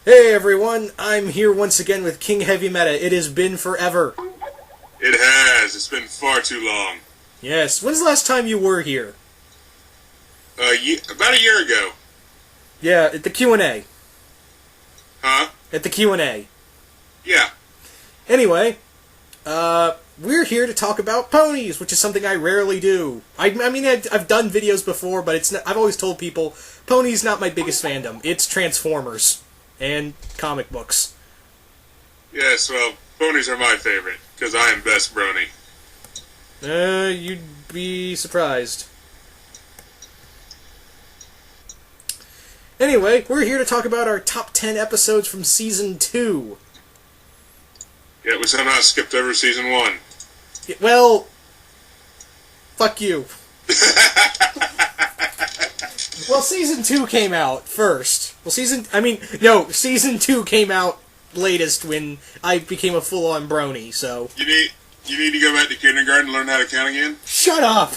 Hey everyone, I'm here once again with KingHeavyMeta. It has been forever. It has. It's been far too long. Yes, when's the last time you were here? About a year ago. Yeah, at the Q&A. Huh? At the Q&A. Yeah. Anyway, we're here to talk about ponies, which is something I rarely do. I've done videos before, but I've always told people, ponies not my biggest fandom. It's Transformers and comic books. Yes, well, ponies are my favorite, because I am best brony. You'd be surprised. Anyway, we're here to talk about our top 10 episodes from Season 2. Yeah, we somehow skipped over Season 1. Yeah, well, fuck you. Well, Season 2 came out first. Well, Season 2 came out latest when I became a full-on brony, so... You need to go back to kindergarten and learn how to count again? Shut up!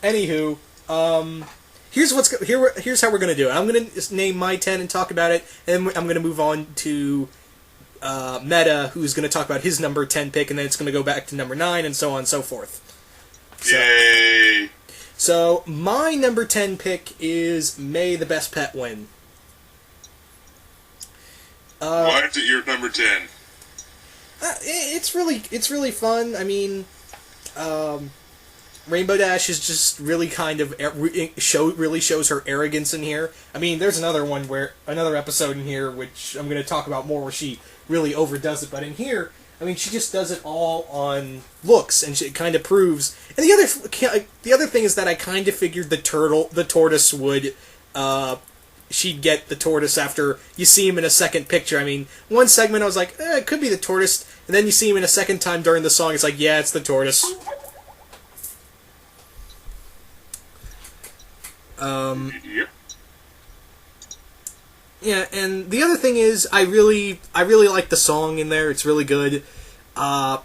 Anywho, here's how we're gonna do it. I'm gonna name my 10 and talk about it, and I'm gonna move on to Meta, who's gonna talk about his number 10 pick, and then it's gonna go back to number 9, and so on and so forth. Yay! So, my number 10 pick is May the Best Pet Win. Why is it your number 10? It's really fun. I mean, Rainbow Dash is just really kind of really shows her arrogance in here. I mean, there's another episode in here which I'm going to talk about more where she really overdoes it, but in here, I mean, she just does it all on looks, and it kind of proves. And the other thing is that I kind of figured the tortoise would. She'd get the tortoise after you see him in a second picture. I mean, one segment I was like, it could be the tortoise, and then you see him in a second time during the song, it's like, yeah, it's the tortoise. Yep. Yeah, and the other thing is, I really like the song in there. It's really good. I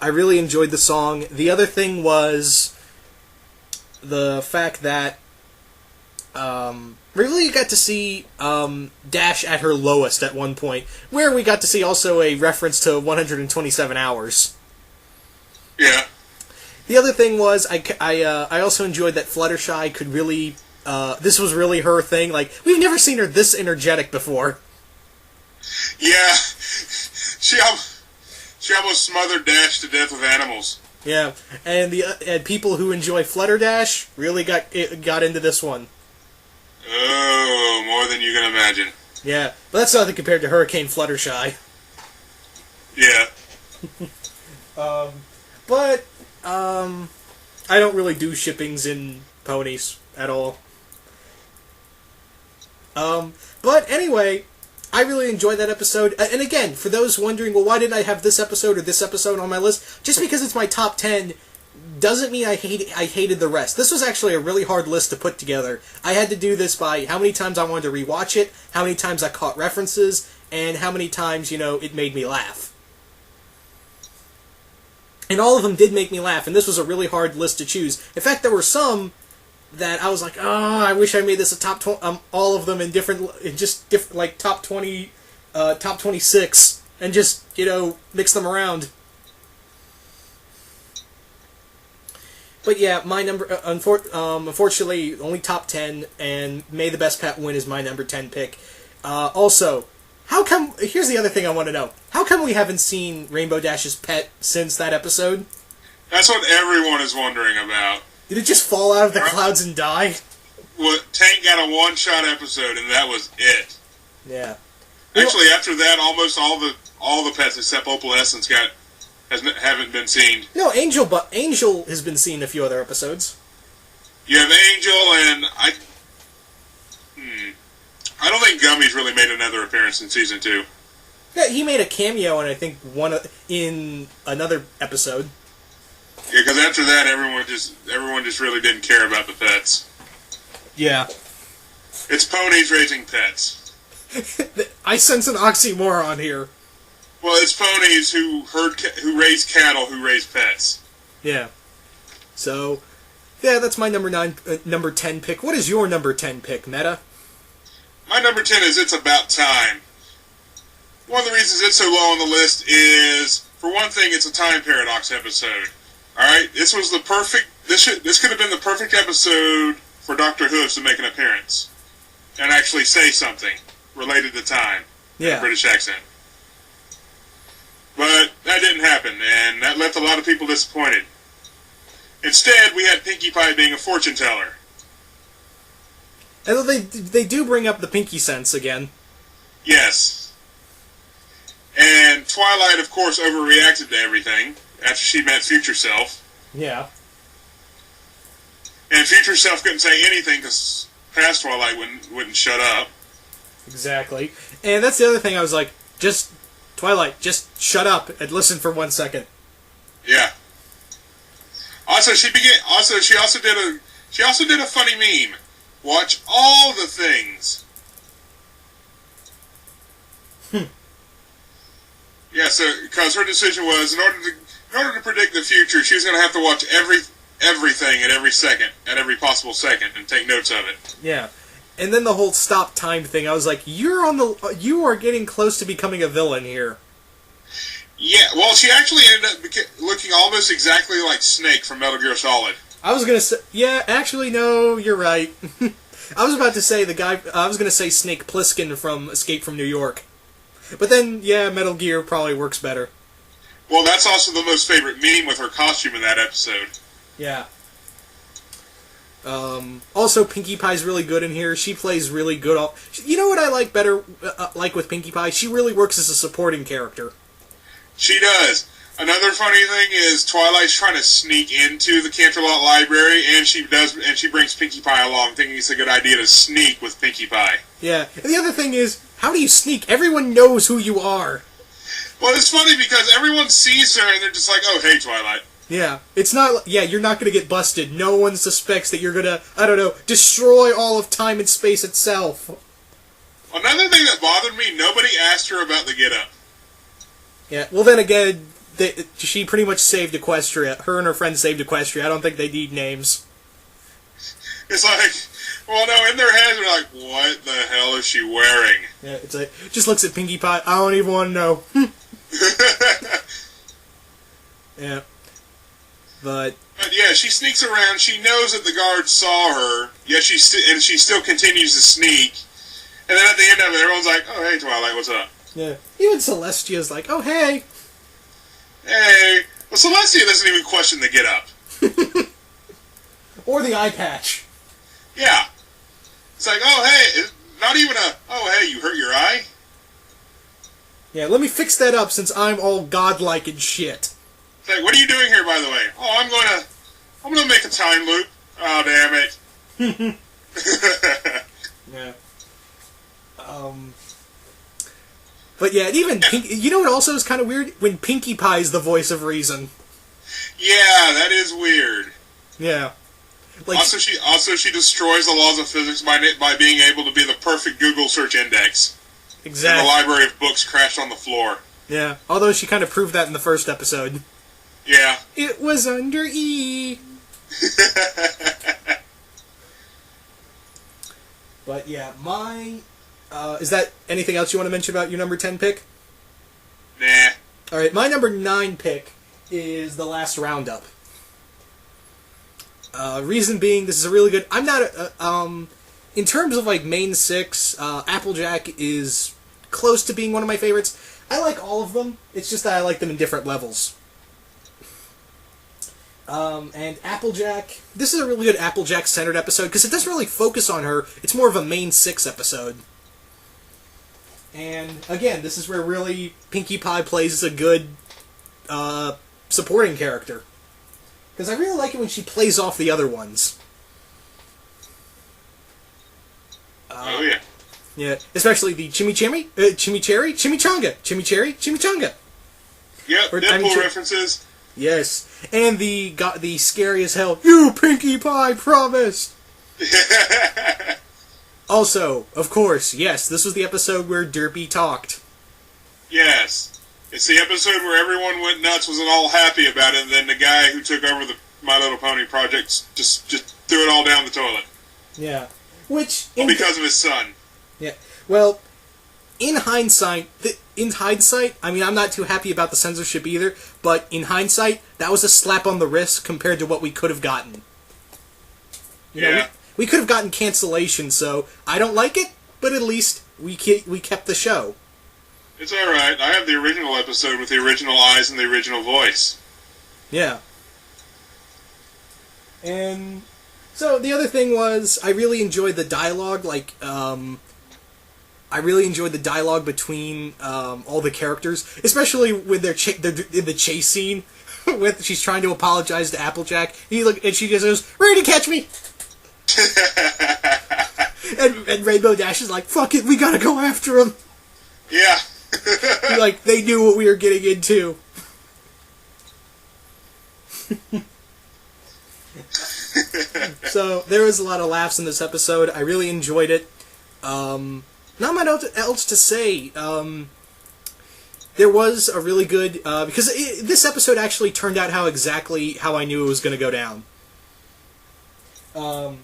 really enjoyed the song. The other thing was the fact that we really got to see Dash at her lowest at one point, where we got to see also a reference to 127 hours. Yeah. The other thing was, I also enjoyed that Fluttershy could really, this was really her thing. Like, we've never seen her this energetic before. Yeah. She almost smothered Dash to death with animals. Yeah, and people who enjoy Flutterdash really got into this one. Oh, more than you can imagine. Yeah, but that's nothing compared to Hurricane Fluttershy. Yeah. But I don't really do shippings in ponies at all. But anyway, I really enjoyed that episode. And again, for those wondering, well, why didn't I have this episode or this episode on my list? Just because it's my top 10 doesn't mean I hated the rest. This was actually a really hard list to put together. I had to do this by how many times I wanted to rewatch it, how many times I caught references, and how many times, it made me laugh. And all of them did make me laugh, and this was a really hard list to choose. In fact, there were some that I was like, oh, I wish I made this a top 20, all of them in different, like top 20, top 26, and just, mix them around. But yeah, my number, unfortunately, only top 10, and May the Best Pet Win is my number 10 pick. Also, how come, here's the other thing I want to know. How come we haven't seen Rainbow Dash's pet since that episode? That's what everyone is wondering about. Did it just fall out of the clouds and die? Well, Tank got a one-shot episode, and that was it. Yeah. Actually, after that, almost all the pets except Opalescence haven't been seen. No, Angel has been seen in a few other episodes. You have Angel, and I don't think Gummy's really made another appearance in season 2. Yeah, he made a cameo in another episode. Yeah, because after that, everyone just really didn't care about the pets. Yeah. It's ponies raising pets. I sense an oxymoron here. Well, it's ponies who raise cattle who raise pets. Yeah. So, Yeah, that's my number 10 pick. What is your number 10 pick, Meta? My number 10 is It's About Time. One of the reasons it's so low on the list is, for one thing, it's a time paradox episode. Alright? This was the perfect... This could have been the perfect episode for Dr. Hooves to make an appearance. And actually say something related to time. Yeah. In a British accent. But that didn't happen, and that left a lot of people disappointed. Instead, we had Pinkie Pie being a fortune teller. And they do bring up the pinky sense again. Yes. And Twilight, of course, overreacted to everything after she met Future Self. Yeah. And Future Self couldn't say anything because past Twilight wouldn't shut up. Exactly. And that's the other thing I was like, Twilight, just shut up and listen for 1 second. Yeah. Also, she also did a funny meme. Watch all the things. Yeah, so because her decision was in order to predict the future, she was going to have to watch everything at every second, at every possible second, and take notes of it. Yeah, and then the whole stop time thing. I was like, you are getting close to becoming a villain here. Yeah, well, she actually ended up looking almost exactly like Snake from Metal Gear Solid. I was gonna say, yeah, actually, no, you're right. I was about to say I was gonna say Snake Plissken from Escape from New York. But then, yeah, Metal Gear probably works better. Well, that's also the most favorite meme with her costume in that episode. Yeah. Also, Pinkie Pie's really good in here. She plays really good. You know what I like better, like with Pinkie Pie? She really works as a supporting character. She does. Another funny thing is Twilight's trying to sneak into the Canterlot Library, and she brings Pinkie Pie along, thinking it's a good idea to sneak with Pinkie Pie. Yeah. And the other thing is, how do you sneak? Everyone knows who you are. Well, it's funny because everyone sees her, and they're just like, oh, hey, Twilight. Yeah. It's not... Yeah, you're not going to get busted. No one suspects that you're going to, I don't know, destroy all of time and space itself. Another thing that bothered me, nobody asked her about the get-up. Yeah, well then again, she pretty much saved Equestria. Her and her friend saved Equestria. I don't think they need names. It's like, well, no, in their heads they're like, what the hell is she wearing? Yeah, it's like, just looks at Pinkie Pie, I don't even want to know. Yeah. But yeah, she sneaks around, she knows that the guards saw her, yet she still continues to sneak. And then at the end of it, everyone's like, oh, hey, Twilight, what's up? Yeah. Even Celestia's like, oh, hey. Hey. Well, Celestia doesn't even question the get-up. Or the eye patch. Yeah. It's like, oh, hey, not even oh, hey, you hurt your eye? Yeah, let me fix that up since I'm all godlike and shit. It's like, what are you doing here, by the way? Oh, I'm gonna make a time loop. Oh, damn it. Yeah. But yeah, even you know what also is kind of weird? When Pinkie Pie's the voice of reason. Yeah, that is weird. Yeah. Like, also, she destroys the laws of physics by being able to be the perfect Google search index. Exactly. And the library of books crashed on the floor. Yeah, although she kind of proved that in the first episode. Yeah. It was under E. But yeah, is that anything else you want to mention about your number 10 pick? Nah. Alright, my number 9 pick is The Last Roundup. Reason being, this is a really good... I'm not... in terms of, like, main 6, Applejack is close to being one of my favorites. I like all of them, it's just that I like them in different levels. And Applejack... This is a really good Applejack-centered episode, because it doesn't really focus on her. It's more of a main 6 episode. And, again, this is where really Pinkie Pie plays as a good, supporting character. Because I really like it when she plays off the other ones. Oh, yeah. Yeah, especially the chimichurri, chimichanga. Yep, Deadpool references. Yes, and the scary as hell, you Pinkie Pie promised! Also, of course, yes, this was the episode where Derpy talked. Yes. It's the episode where everyone went nuts, wasn't all happy about it, and then the guy who took over My Little Pony projects just threw it all down the toilet. Yeah. Which... because of his son. Yeah. Well, in hindsight, I mean, I'm not too happy about the censorship either, but in hindsight, that was a slap on the wrist compared to what we could have gotten. You know, we could have gotten cancellation, so I don't like it, but at least we kept the show. It's alright. I have the original episode with the original eyes and the original voice. Yeah. And so the other thing was, I really enjoyed the dialogue, I really enjoyed the dialogue between all the characters, especially when they're in the chase scene, with she's trying to apologize to Applejack. And she just goes, "Ready to catch me?" and Rainbow Dash is like, "Fuck it, we gotta go after him." Yeah. Like, they knew what we were getting into. So there was a lot of laughs in this episode. I really enjoyed it. Not much else to say. There was a really good... because this episode actually turned out exactly how I knew it was going to go down.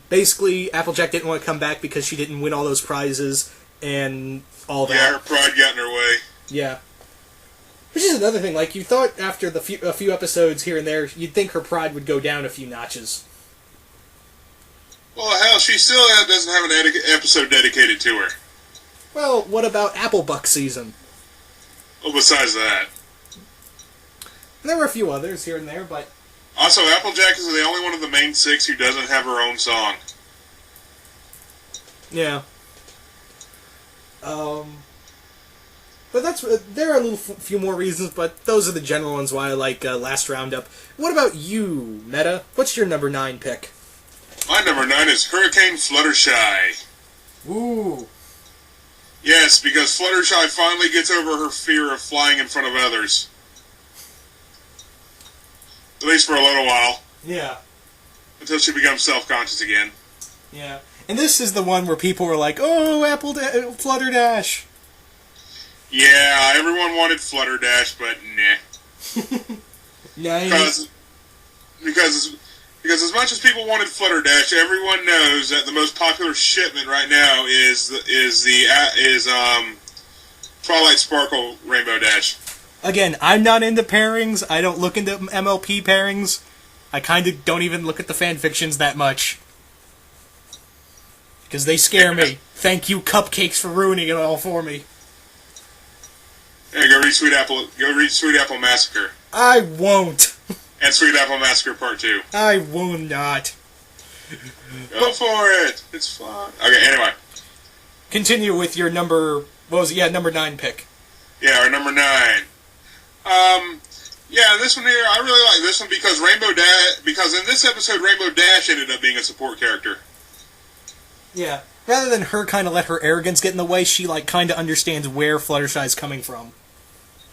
Basically, Applejack didn't want to come back because she didn't win all those prizes and all that. Yeah, her pride got in her way. Yeah. Which is another thing. Like, you thought after a few episodes here and there, you'd think her pride would go down a few notches. Well, hell, she still doesn't have an episode dedicated to her. Well, what about Applebuck season? Well, besides that. There were a few others here and there, but... Also, Applejack is the only one of the main six who doesn't have her own song. Yeah. But there are a few more reasons, but those are the general ones why I like Last Roundup. What about you, Meta? What's your number 9 pick? My number 9 is Hurricane Fluttershy. Ooh. Yes, because Fluttershy finally gets over her fear of flying in front of others. At least for a little while. Yeah. Until she becomes self-conscious again. Yeah. And this is the one where people were like, "Oh, Flutterdash." Yeah, everyone wanted Flutterdash, but nah. Because as much as people wanted Flutterdash, everyone knows that the most popular shipment right now is Twilight Sparkle Rainbow Dash. Again, I'm not into pairings. I don't look into MLP pairings. I kind of don't even look at the fan fictions that much. Because they scare me. Thank you, Cupcakes, for ruining it all for me. Yeah, go read Sweet Apple Massacre. I won't. And Sweet Apple Massacre Part 2. I will not. Go for it. It's fun. Okay, anyway. Continue with your number 9 pick. Yeah, our number 9. Yeah, this one here, I really like this one because because in this episode, Rainbow Dash ended up being a support character. Yeah. Rather than her kind of let her arrogance get in the way, she kind of understands where Fluttershy's coming from.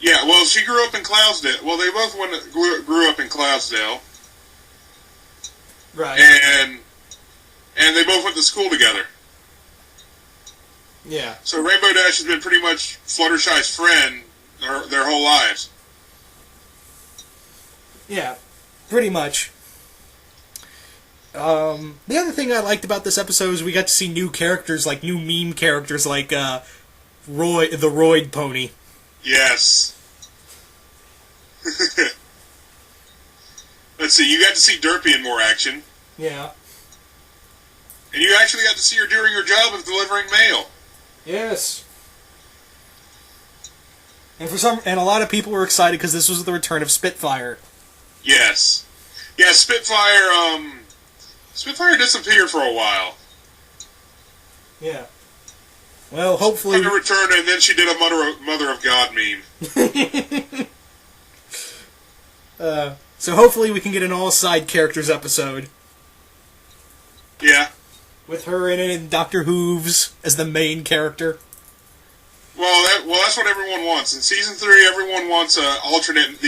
Yeah, well, she grew up in Cloudsdale. Well, they both grew up in Cloudsdale. Right. And they both went to school together. Yeah. So Rainbow Dash has been pretty much Fluttershy's friend their whole lives. Yeah, pretty much. The other thing I liked about this episode is we got to see new characters, new meme characters, like Roy, the Roid Pony. Yes. Let's see, you got to see Derpy in more action. Yeah. And you actually got to see her doing her job of delivering mail. Yes. And a lot of people were excited because this was the return of Spitfire. Yes. Yeah, Spitfire disappeared for a while. Yeah. Well, hopefully... She returned, and then she did a Mother of God meme. So hopefully we can get an all-side characters episode. Yeah. With her in it and Dr. Hooves as the main character. Well, that's what everyone wants. In Season 3, everyone wants the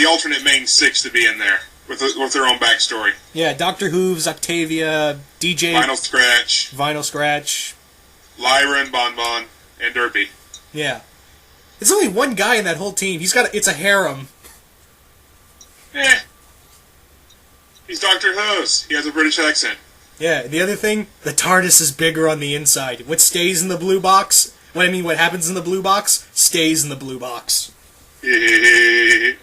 alternate main 6 to be in there. With their own backstory. Yeah, Dr. Hooves, Octavia, DJ... Vinyl Scratch. Lyra and Bonbon. And Derpy. Yeah. There's only one guy in that whole team. It's a harem. Eh. He's Dr. House. He has a British accent. Yeah, the other thing, the TARDIS is bigger on the inside. What stays in the blue box, what happens in the blue box, stays in the blue box. Yeah.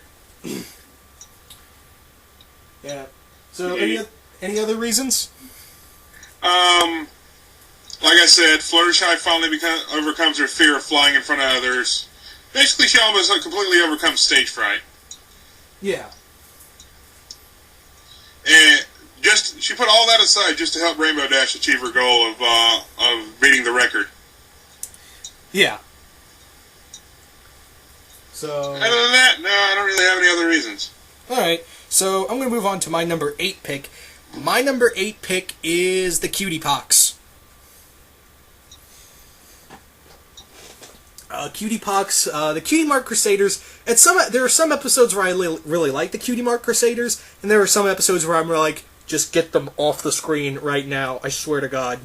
So, any other reasons? Like I said, Fluttershy finally overcomes her fear of flying in front of others. Basically, she almost completely overcomes stage fright. Yeah. And she put all that aside just to help Rainbow Dash achieve her goal of beating the record. Yeah. So. Other than that, no, I don't really have any other reasons. Alright, so I'm going to move on to my number 8 pick. My number 8 pick is the Cutie Pox. Cutie Pox, the Cutie Mark Crusaders. There are some episodes where I really like the Cutie Mark Crusaders, and there are some episodes where I'm like, just get them off the screen right now. I swear to God.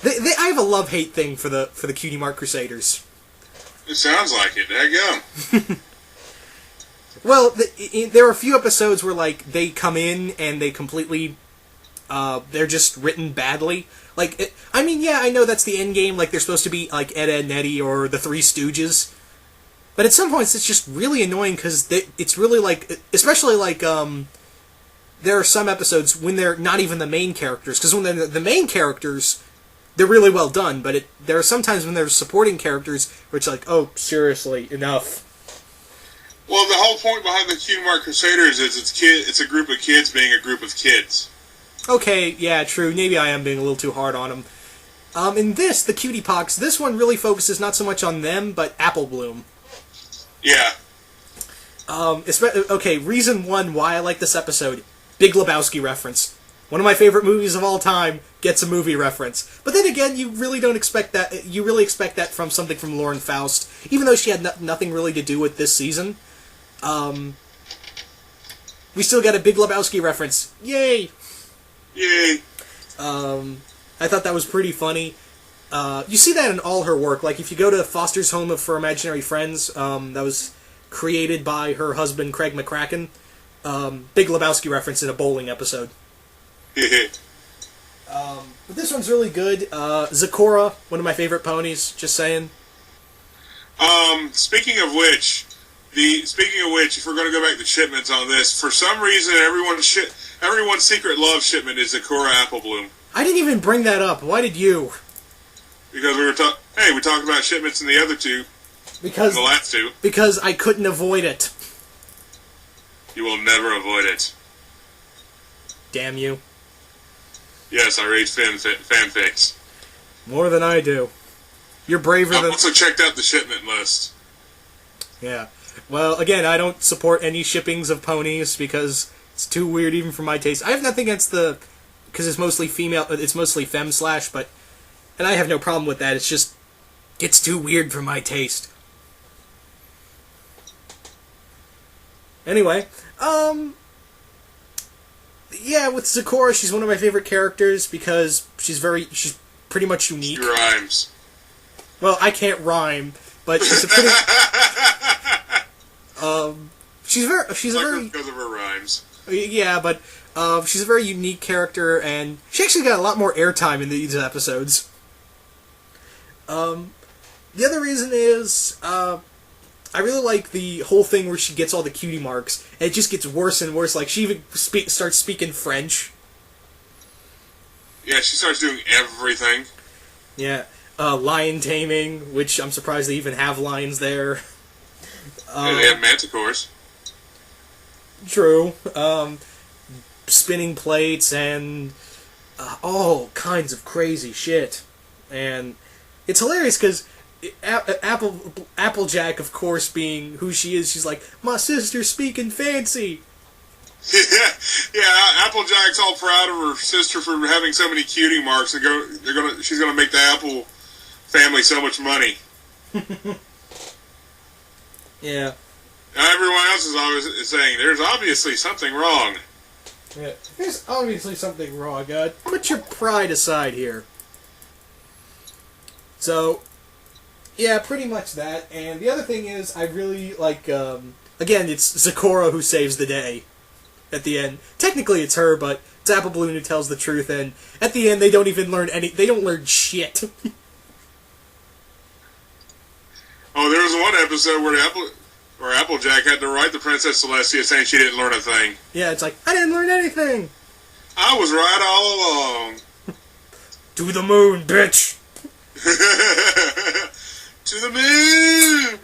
I have a love-hate thing for the Cutie Mark Crusaders. It sounds like it. There you go. Well, there are a few episodes where like they come in and they completely, they're just written badly. Like, I know that's the end game. Like, they're supposed to be like Ed, Edd, and Eddy or the Three Stooges. But at some points, it's just really annoying because it's really like, especially like, there are some episodes when they're not even the main characters. Because when they're the main characters, they're really well done. But there are sometimes when they're supporting characters where it's like, oh, seriously, enough. Well, the whole point behind the Cutie Mark Crusaders is it's a group of kids being a group of kids. Okay, yeah, true. Maybe I am being a little too hard on them. In the Cutie Pox, this one really focuses not so much on them, but Apple Bloom. Yeah. Reason one why I like this episode. Big Lebowski reference. One of my favorite movies of all time gets a movie reference. But then again, you really don't expect that. You really expect that from something from Lauren Faust, even though she had nothing really to do with this season. We still got a Big Lebowski reference. Yay! Yay! I thought that was pretty funny. You see that in all her work. Like, if you go to Foster's Home for Imaginary Friends, that was created by her husband, Craig McCracken. Big Lebowski reference in a bowling episode. But this one's really good. Zecora, one of my favorite ponies, just saying. Speaking of which, if we're going to go back to shipments on this, for some reason everyone's secret love shipment is Zecora Apple Bloom. I didn't even bring that up. Why did you? Because we talked about shipments in the other two. The last two. Because I couldn't avoid it. You will never avoid it. Damn you. Yes, I read fanfics. More than I do. You're braver than... I've also checked out the shipment list. Yeah. Well, again, I don't support any shippings of ponies because it's too weird even for my taste. I have nothing against because it's mostly female, it's mostly femme slash, and I have no problem with that. It's just, it's too weird for my taste. Anyway, yeah, with Zecora, she's one of my favorite characters because she's pretty much unique. She rhymes. Well, I can't rhyme, but she's a pretty... she's a very... Because of her rhymes. Yeah, but she's a very unique character, and she actually got a lot more airtime in these episodes. The other reason is, I really like the whole thing where she gets all the cutie marks, and it just gets worse and worse. Like, she even starts speaking French. Yeah, she starts doing everything. Yeah. Lion taming, which I'm surprised they even have lions there. Yeah, they have manticores. True. Spinning plates and all kinds of crazy shit. And it's hilarious because Applejack, of course, being who she is, she's like, my sister's speaking fancy. Yeah, Applejack's all proud of her sister for having so many cutie marks. She's gonna make the Apple family so much money. Yeah. Now everyone else is always saying, there's obviously something wrong. Yeah, there's obviously something wrong. Put your pride aside here. So, yeah, pretty much that. And the other thing is, I really like, again, it's Zecora who saves the day. at the end. Technically, it's her, but it's Apple Balloon who tells the truth, and at the end, they don't even learn they don't learn shit. Oh, there was one episode where Applejack had to write the Princess Celestia saying she didn't learn a thing. Yeah, it's like, I didn't learn anything! I was right all along. To the moon, bitch! To the moon!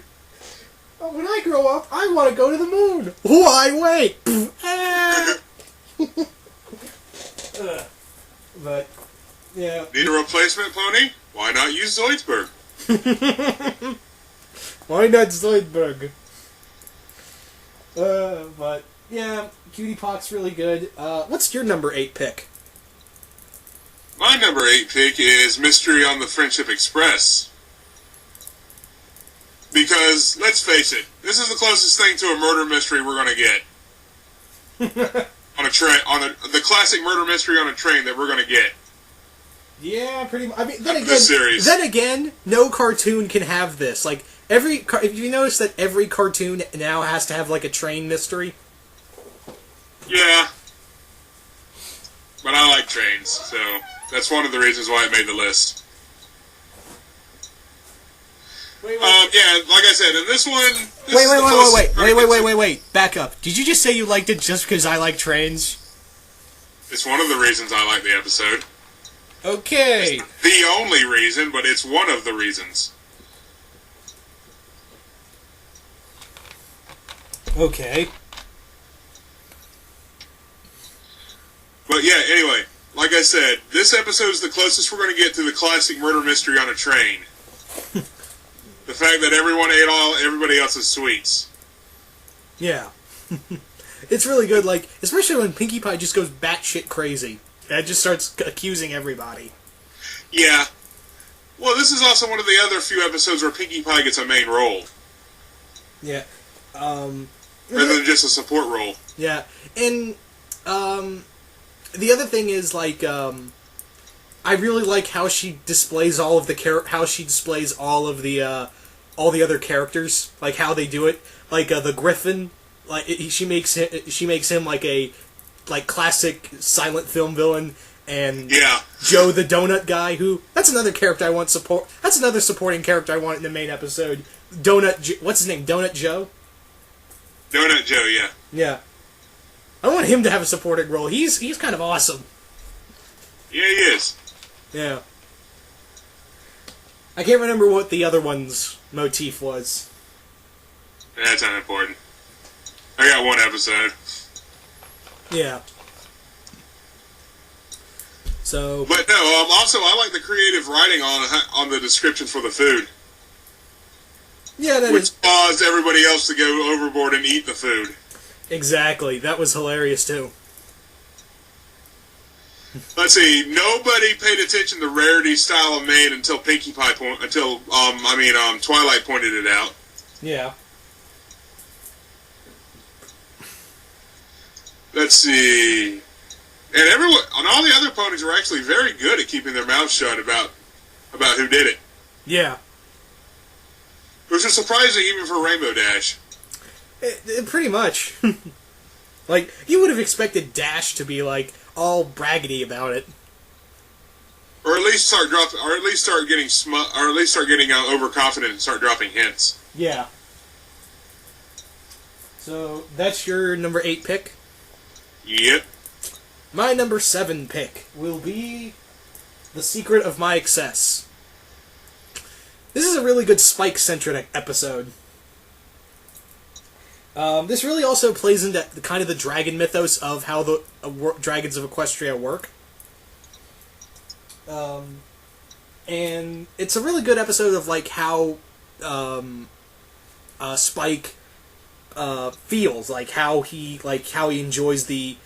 Oh, when I grow up, I want to go to the moon! Why wait? But, yeah. Need a replacement pony? Why not use Zoidsburg? Why not Zoidberg? But, yeah, Cutie Pie's really good. What's your number 8 pick? My number 8 pick is Mystery on the Friendship Express. Because, let's face it, this is the closest thing to a murder mystery we're going to get. On a train, the classic murder mystery on a train that we're going to get. Yeah, pretty much. I mean, Then again, no cartoon can have this. Like, if you notice that every cartoon now has to have, like, a train mystery? Yeah. But I like trains, so that's one of the reasons why it made the list. Wait. Yeah, like I said, in this one... Wait. Back up. Did you just say you liked it just because I like trains? It's one of the reasons I like the episode. Okay. It's the only reason, but it's one of the reasons. Okay. But yeah, anyway, like I said, this episode is the closest we're going to get to the classic murder mystery on a train. The fact that everyone ate everybody else's sweets. Yeah. It's really good, like, especially when Pinkie Pie just goes batshit crazy. And just starts accusing everybody. Yeah. Well, this is also one of the other few episodes where Pinkie Pie gets a main role. Yeah. Rather than just a support role. Yeah. And, the other thing is, like, I really like how she displays all of the all the other characters, like how they do it. Like the Griffin, like she makes him like a classic silent film villain, and yeah. Joe the donut guy, that's another character I want support. That's another supporting character I want in the main episode. What's his name? Donut Joe. Donut Joe, yeah. Yeah. I want him to have a supporting role. He's kind of awesome. Yeah, he is. Yeah. I can't remember what the other one's motif was. That's unimportant. I got one episode. Yeah. So. But no, also I like the creative writing on the description for the food. Yeah, which caused everybody else to go overboard and eat the food. Exactly. That was hilarious too. Let's see. Nobody paid attention to Rarity's style of maid until Twilight pointed it out. Yeah. Let's see. And everyone, and all the other ponies were actually very good at keeping their mouths shut about who did it. Yeah. Which is surprising even for Rainbow Dash. Pretty much. Like, you would have expected Dash to be, like, all braggedy about it. Or at least start getting overconfident and start dropping hints. Yeah. So, that's your number 8 pick? Yep. My number 7 pick will be The Secret of My Excess. This is a really good Spike-centric episode. This really also plays into kind of the dragon mythos of how the dragons of Equestria work. And it's a really good episode of like how Spike feels, like how he enjoys the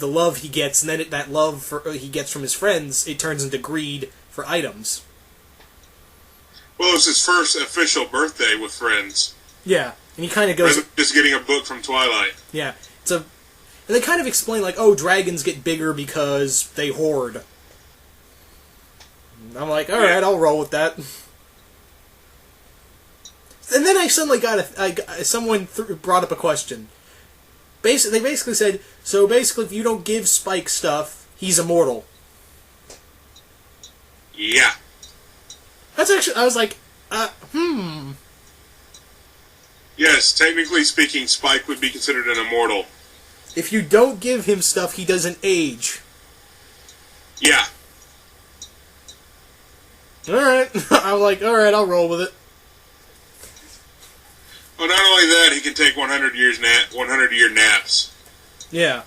love he gets, and then that love he gets from his friends, it turns into greed for items. Well, it was his first official birthday with friends. Yeah, and he kind of goes... just getting a book from Twilight. Yeah, and they kind of explain, like, oh, dragons get bigger because they hoard. And I'm like, alright, I'll roll with that. And then I suddenly got someone brought up a question. they basically said, so basically if you don't give Spike stuff, he's immortal. Yeah. That's actually, I was like, Yes, technically speaking, Spike would be considered an immortal. If you don't give him stuff, he doesn't age. Yeah. Alright. I was like, alright, I'll roll with it. Well, not only that, he can take 100-year naps. Yeah.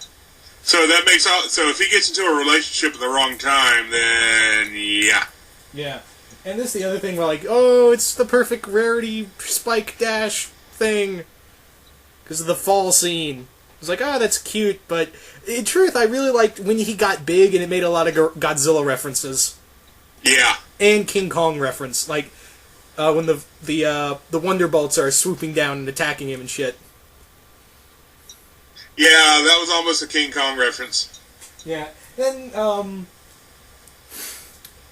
So that makes so if he gets into a relationship at the wrong time, then yeah. Yeah. And this is the other thing, we're like, oh, it's the perfect rarity Spike Dash thing. Because of the fall scene. I was like, oh, that's cute, but in truth, I really liked when he got big and it made a lot of Godzilla references. Yeah. And King Kong reference. Like, when the Wonderbolts are swooping down and attacking him and shit. Yeah, that was almost a King Kong reference. Yeah. Then,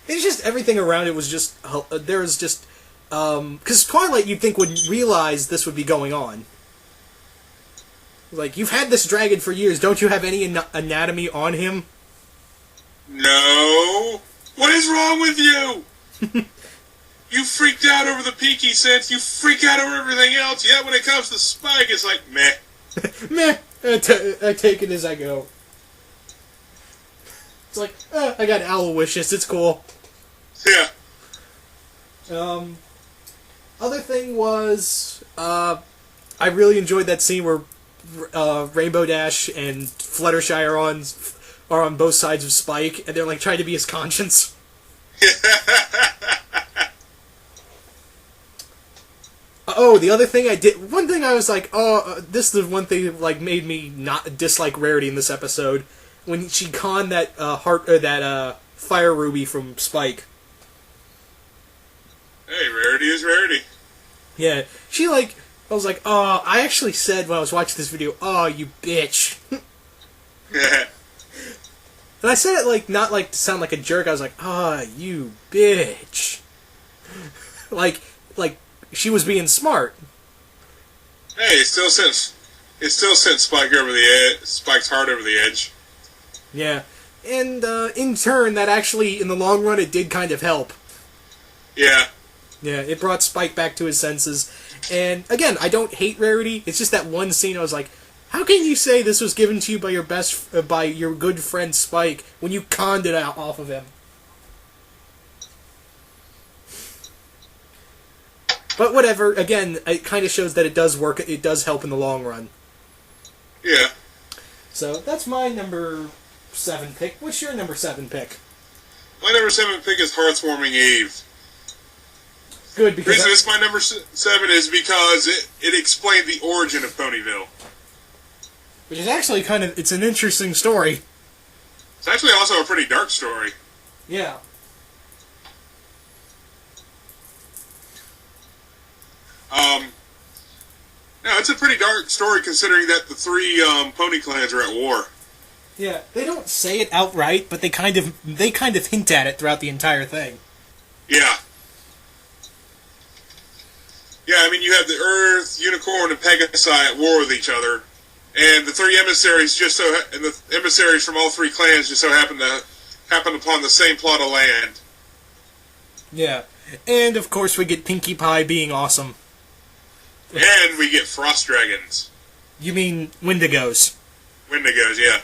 it's just everything around it was just, there was just, because Twilight you'd think would realize this would be going on. Like, you've had this dragon for years, don't you have any anatomy on him? No. What is wrong with you? You freaked out over the Peaky sense, you freak out over everything else, yet when it comes to Spike, it's like, meh. Meh. I take it as I go. It's like, I got Aloysius, it's cool. Yeah. Other thing was, I really enjoyed that scene where Rainbow Dash and Fluttershy are on both sides of Spike, and they're like trying to be his conscience. Oh, the other thing I did, one thing I was like, this is one thing that like made me not dislike Rarity in this episode, when she conned that Fire Ruby from Spike. Hey, Rarity is Rarity. Yeah, she like, I was like, oh, I actually said when I was watching this video, oh, you bitch. Yeah. And I said it like, not like to sound like a jerk, I was like, ah, you bitch. like, she was being smart. Hey, it still sent Spike over the edge, Spike's heart over the edge. Yeah. And, in turn, that actually, in the long run, it did kind of help. Yeah. Yeah, it brought Spike back to his senses. And, again, I don't hate Rarity, it's just that one scene I was like, how can you say this was given to you by by your good friend Spike, when you conned it out off of him? But whatever, again, it kind of shows that it does work, it does help in the long run. Yeah. So, that's my number 7 pick. What's your number 7 pick? My number 7 pick is Heartswarming Eve. Good, The because... reason it's my number 7 is because it explained the origin of Ponyville. Which is actually kind of, it's an interesting story. It's actually also a pretty dark story. Yeah. No, it's a pretty dark story considering that the 3 pony clans are at war. Yeah, they don't say it outright, but they kind of hint at it throughout the entire thing. Yeah. Yeah, I mean, you have the Earth, Unicorn, and Pegasi at war with each other, and the 3 emissaries and the emissaries from all 3 clans just so happen upon the same plot of land. Yeah, and of course we get Pinkie Pie being awesome. And we get Frost Dragons. You mean Wendigos? Wendigos, yeah.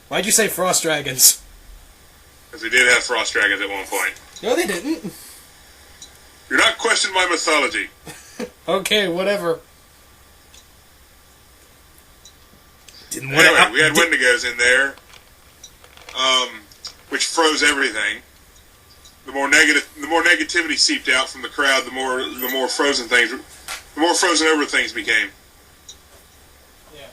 Why'd you say Frost Dragons? Because we did have Frost Dragons at one point. No, they didn't. You're not questioning my mythology. Okay, whatever. Anyway, we had Wendigos in there, which froze everything. The more negativity seeped out from the crowd, the more frozen over things became. Yeah.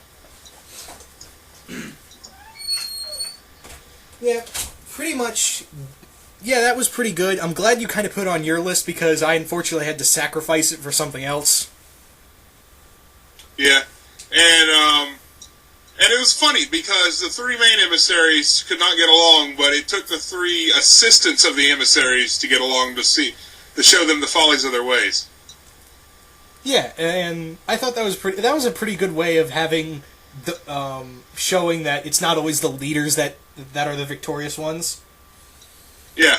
Yeah, pretty much. Yeah, that was pretty good. I'm glad you kind of put it on your list because I unfortunately had to sacrifice it for something else. Yeah, and it was funny because the 3 main emissaries could not get along, but it took the 3 assistants of the emissaries to get along to show them the follies of their ways. Yeah, and I thought that was a pretty good way of having showing that it's not always the leaders that are the victorious ones. Yeah.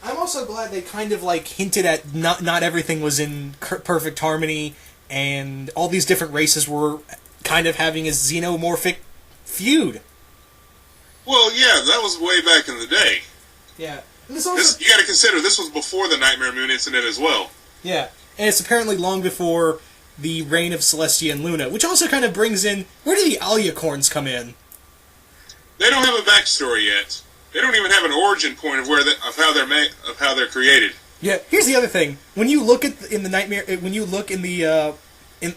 I'm also glad they kind of like hinted at not everything was in perfect harmony, and all these different races were kind of having a xenomorphic feud. Well, yeah, that was way back in the day. Yeah. And you got to consider, this was before the Nightmare Moon incident as well. Yeah. And it's apparently long before the reign of Celestia and Luna, which also kind of brings in, where do the Aliacorns come in? They don't have a backstory yet. They don't even have an origin point of how they're created. Yeah. Here's the other thing: when you look at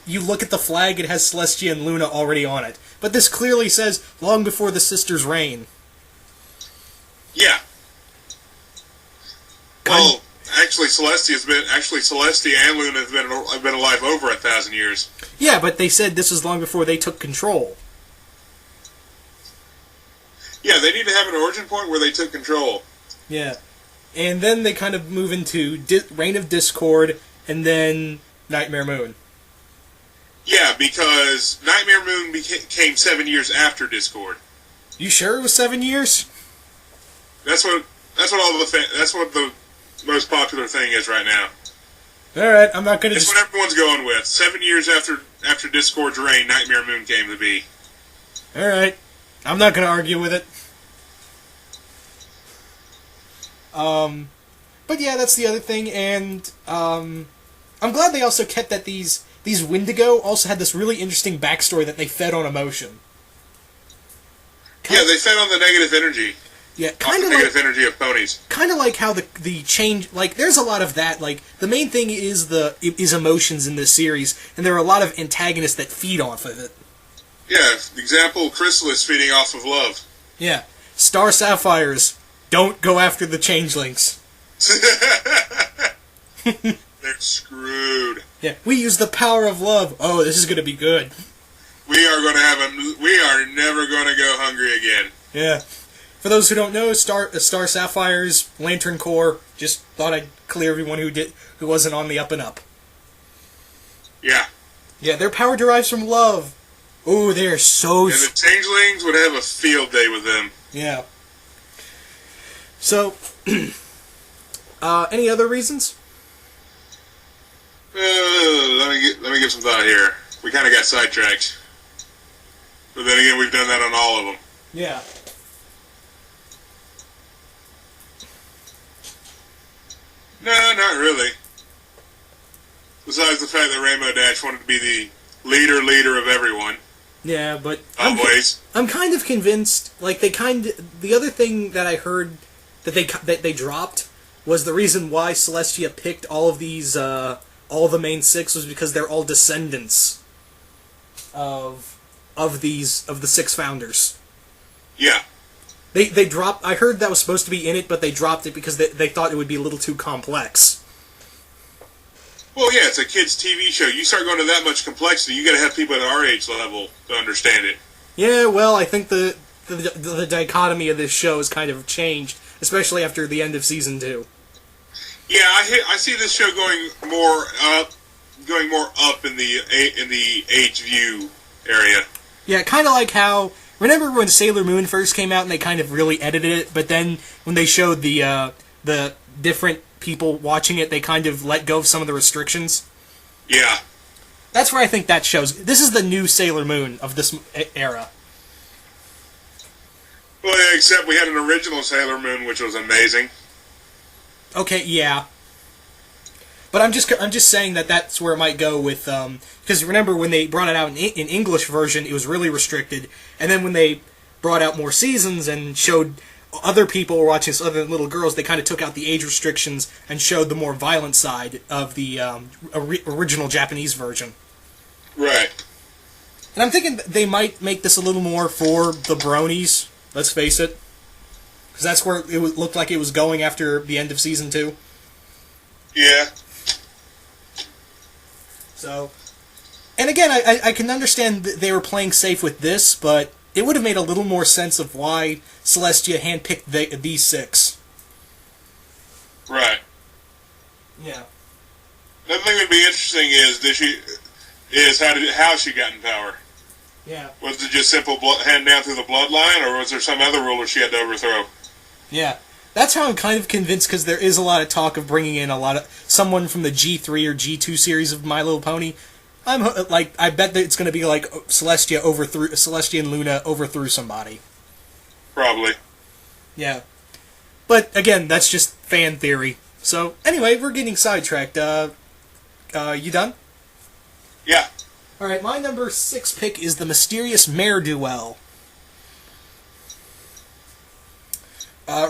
you look at the flag, it has Celestia and Luna already on it. But this clearly says long before the sisters' reign. Yeah. Well, actually, Celestia and Luna have been alive over 1,000 years. Yeah, but they said this was long before they took control. Yeah, they need to have an origin point where they took control. Yeah. And then they kind of move into Reign of Discord, and then Nightmare Moon. Yeah, because Nightmare Moon came 7 years after Discord. You sure it was 7 years? That's what the most popular thing is right now. Alright, I'm not gonna That's what everyone's going with. 7 years after Discord's reign, Nightmare Moon came to be. Alright. I'm not gonna argue with it. But yeah, that's the other thing, and I'm glad they also kept that these Wendigo also had this really interesting backstory that they fed on emotion. Yeah, they fed on the negative energy. Yeah, kind of negative energy of ponies. Kind of like how the change, like there's a lot of that. Like the main thing is emotions in this series, and there are a lot of antagonists that feed off of it. Yeah, example, Chrysalis feeding off of love. Yeah, Star Sapphires, don't go after the changelings. They're screwed. Yeah, we use the power of love. Oh, this is gonna be good. We are never gonna go hungry again. Yeah. For those who don't know, Star Sapphires, Lantern Corps. Just thought I'd clear everyone who wasn't on the up and up. Yeah. Yeah, their power derives from love. Oh, they are so. And the changelings would have a field day with them. Yeah. So, any other reasons? Let me give some thought here. We kind of got sidetracked, but then again, we've done that on all of them. Yeah. No, not really. Besides the fact that Rainbow Dash wanted to be the leader of everyone. Yeah, but I'm kind of convinced. Like the other thing that I heard that they dropped was the reason why Celestia picked all of these all the main six was because they're all descendants of the six founders. Yeah. They dropped. I heard that was supposed to be in it, but they dropped it because they thought it would be a little too complex. Well, yeah, it's a kids' TV show. You start going to that much complexity, you got to have people at our age level to understand it. Yeah, well, I think the dichotomy of this show has kind of changed, especially after the end of season 2. Yeah, I see this show going more up in the age view area. Yeah, kind of like how. Remember when Sailor Moon first came out and they kind of really edited it, but then when they showed the different people watching it, they kind of let go of some of the restrictions? Yeah. That's where I think that shows. This is the new Sailor Moon of this era. Well, yeah, except we had an original Sailor Moon, which was amazing. Okay, yeah. But I'm just saying that that's where it might go with because remember when they brought it out in English version, it was really restricted, and then when they brought out more seasons and showed other people were watching this, other little girls, they kind of took out the age restrictions and showed the more violent side of the original Japanese version. Right. And I'm thinking they might make this a little more for the bronies. Let's face it, because that's where it looked like it was going after the end of season 2. Yeah. So, and again, I can understand that they were playing safe with this, but it would have made a little more sense of why Celestia handpicked these 6. Right. Yeah. The thing that would be interesting is is how she got in power. Yeah. Was it just simple hand down through the bloodline, or was there some other ruler she had to overthrow? Yeah. That's how I'm kind of convinced, because there is a lot of talk of bringing in someone from the G3 or G2 series of My Little Pony. I bet that it's going to be like Celestia and Luna overthrew somebody. Probably. Yeah. But, again, that's just fan theory. So, anyway, we're getting sidetracked. You done? Yeah. Alright, my number 6 pick is the mysterious Mare Duel.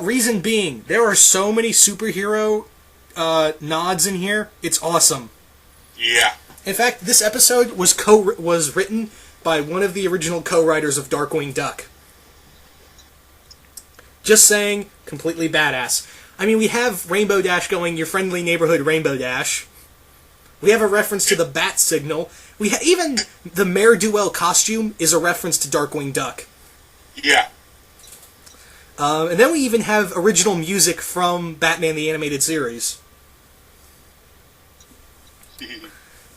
Reason being, there are so many superhero nods in here. It's awesome. Yeah. In fact, this episode was written by one of the original co-writers of Darkwing Duck. Just saying, completely badass. I mean, we have Rainbow Dash going, your friendly neighborhood Rainbow Dash. We have a reference to the bat signal. Even the Mare Duel costume is a reference to Darkwing Duck. Yeah. And then we even have original music from Batman the Animated Series.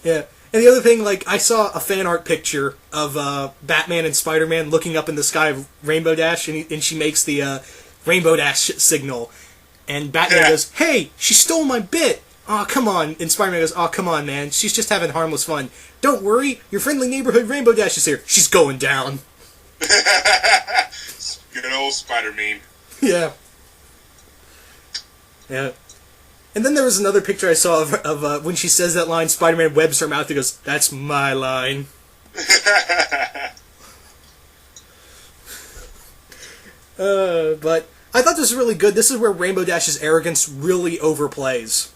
Yeah. And the other thing, I saw a fan art picture of Batman and Spider-Man looking up in the sky of Rainbow Dash, and she makes the Rainbow Dash signal. And Batman goes, "Hey, she stole my bit!" "Aw, come on." And Spider-Man goes, "Aw, come on, man. She's just having harmless fun. Don't worry, your friendly neighborhood Rainbow Dash is here. She's going down." Good old Spider meme. Yeah. Yeah. And then there was another picture I saw of when she says that line, Spider-Man webs her mouth and goes, "That's my line." But I thought this was really good. This is where Rainbow Dash's arrogance really overplays.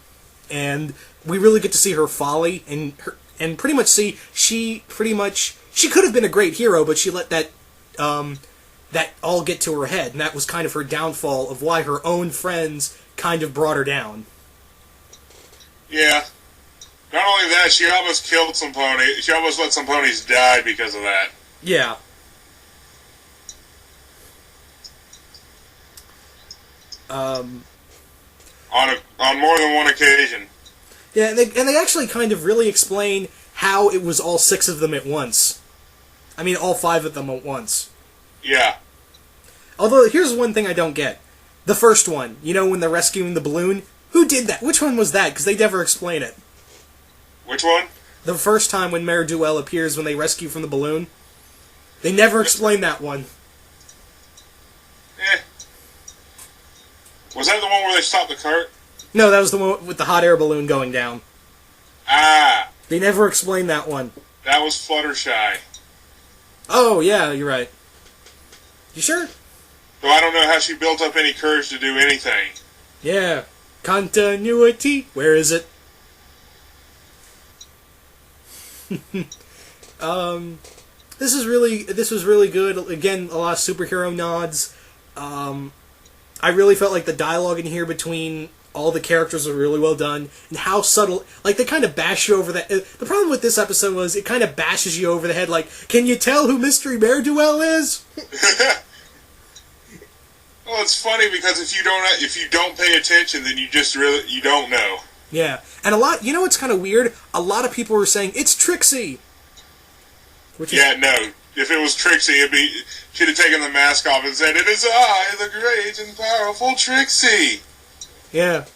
And we really get to see her folly and pretty much see she could have been a great hero, but she let that all get to her head, and that was kind of her downfall of why her own friends kind of brought her down. Yeah. Not only that, she almost killed some ponies. She almost let some ponies die because of that. Yeah. On more than one occasion. Yeah, and they actually kind of really explain how it was all 6 of them at once. I mean, all 5 of them at once. Yeah. Although, here's one thing I don't get. The first one, when they're rescuing the balloon, who did that? Which one was that? Because they never explain it. Which one? The first time when Mare Duel appears when they rescue from the balloon. They never explain that one. Eh. Was that the one where they stopped the cart? No, that was the one with the hot air balloon going down. Ah. They never explained that one. That was Fluttershy. Oh, yeah, you're right. You sure? Though I don't know how she built up any courage to do anything. Yeah. Continuity. Where is it? This was really good. Again, a lot of superhero nods. I really felt like the dialogue in here between all the characters was really well done, and how subtle. They kind of bash you over the. The problem with this episode was it kind of bashes you over the head. Can you tell who Mystery Mare Duel is? Well, it's funny because if you don't pay attention, then you don't know. Yeah, and what's kind of weird? A lot of people were saying it's Trixie. No. If it was Trixie, she'd have taken the mask off and said, "It is I, the great and powerful Trixie." Yeah.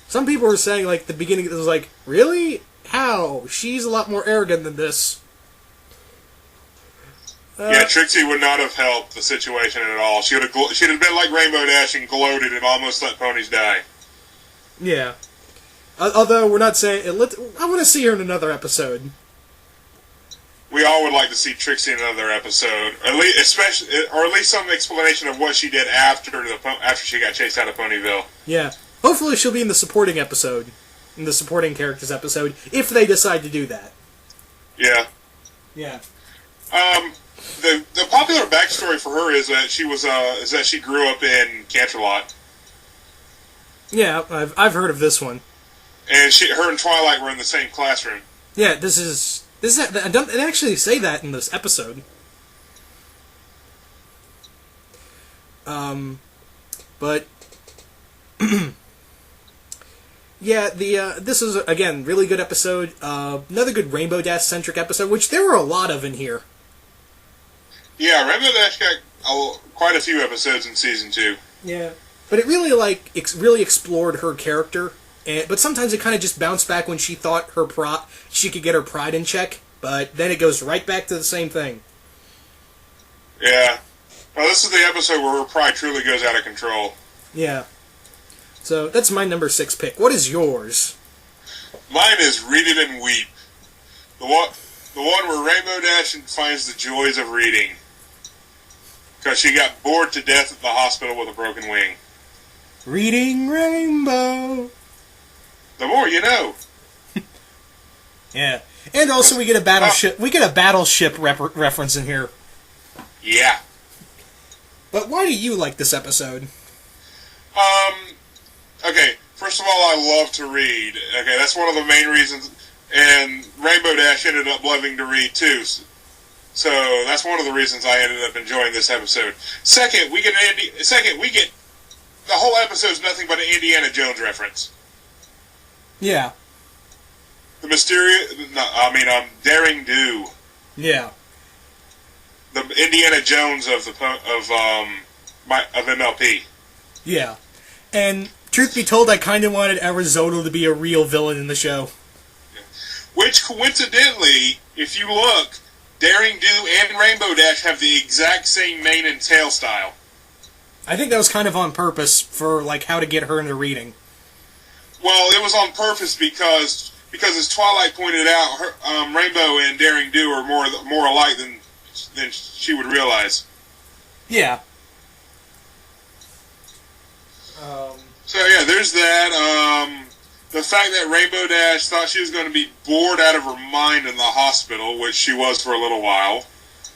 Some people were saying, the beginning, it was really? How? She's a lot more arrogant than this. Yeah, Trixie would not have helped the situation at all. She'd have been like Rainbow Dash and gloated and almost let ponies die. Yeah. Although, we're not saying... I want to see her in another episode. We all would like to see Trixie in another episode, or at least some explanation of what she did after she got chased out of Ponyville. Yeah. Hopefully she'll be in the supporting episode, in the supporting characters episode, if they decide to do that. Yeah. Yeah. The popular backstory for her is that she grew up in Canterlot. Yeah, I've heard of this one. And her and Twilight were in the same classroom. Yeah, I don't actually say that in this episode. But Yeah, this is, again, really good episode. Another good Rainbow Dash-centric episode, which there were a lot of in here. Yeah, Rainbow Dash got quite a few episodes in Season 2. Yeah. But it really, really explored her character, but sometimes it kind of just bounced back when she thought she could get her pride in check, but then it goes right back to the same thing. Yeah. Well, this is the episode where her pride truly goes out of control. Yeah. So, that's my number 6 pick. What is yours? Mine is Read It and Weep. The one where Rainbow Dash finds the joys of reading. Because she got bored to death at the hospital with a broken wing. Reading Rainbow. The more you know. Yeah. And also we get a battleship reference in here. Yeah. But why do you like this episode? Okay, first of all, I love to read. Okay, that's one of the main reasons. And Rainbow Dash ended up loving to read, too. So that's one of the reasons I ended up enjoying this episode. Second, we get the whole episode's nothing but an Indiana Jones reference. Yeah. Daring Do. Yeah. The Indiana Jones of MLP. Yeah. And truth be told, I kind of wanted Arizona to be a real villain in the show. Which, coincidentally, if you look, Daring Do and Rainbow Dash have the exact same mane and tail style. I think that was kind of on purpose for, how to get her into reading. Well, it was on purpose because as Twilight pointed out, Rainbow and Daring Do are more alike than she would realize. Yeah. So yeah, there's that. The fact that Rainbow Dash thought she was going to be bored out of her mind in the hospital, which she was for a little while,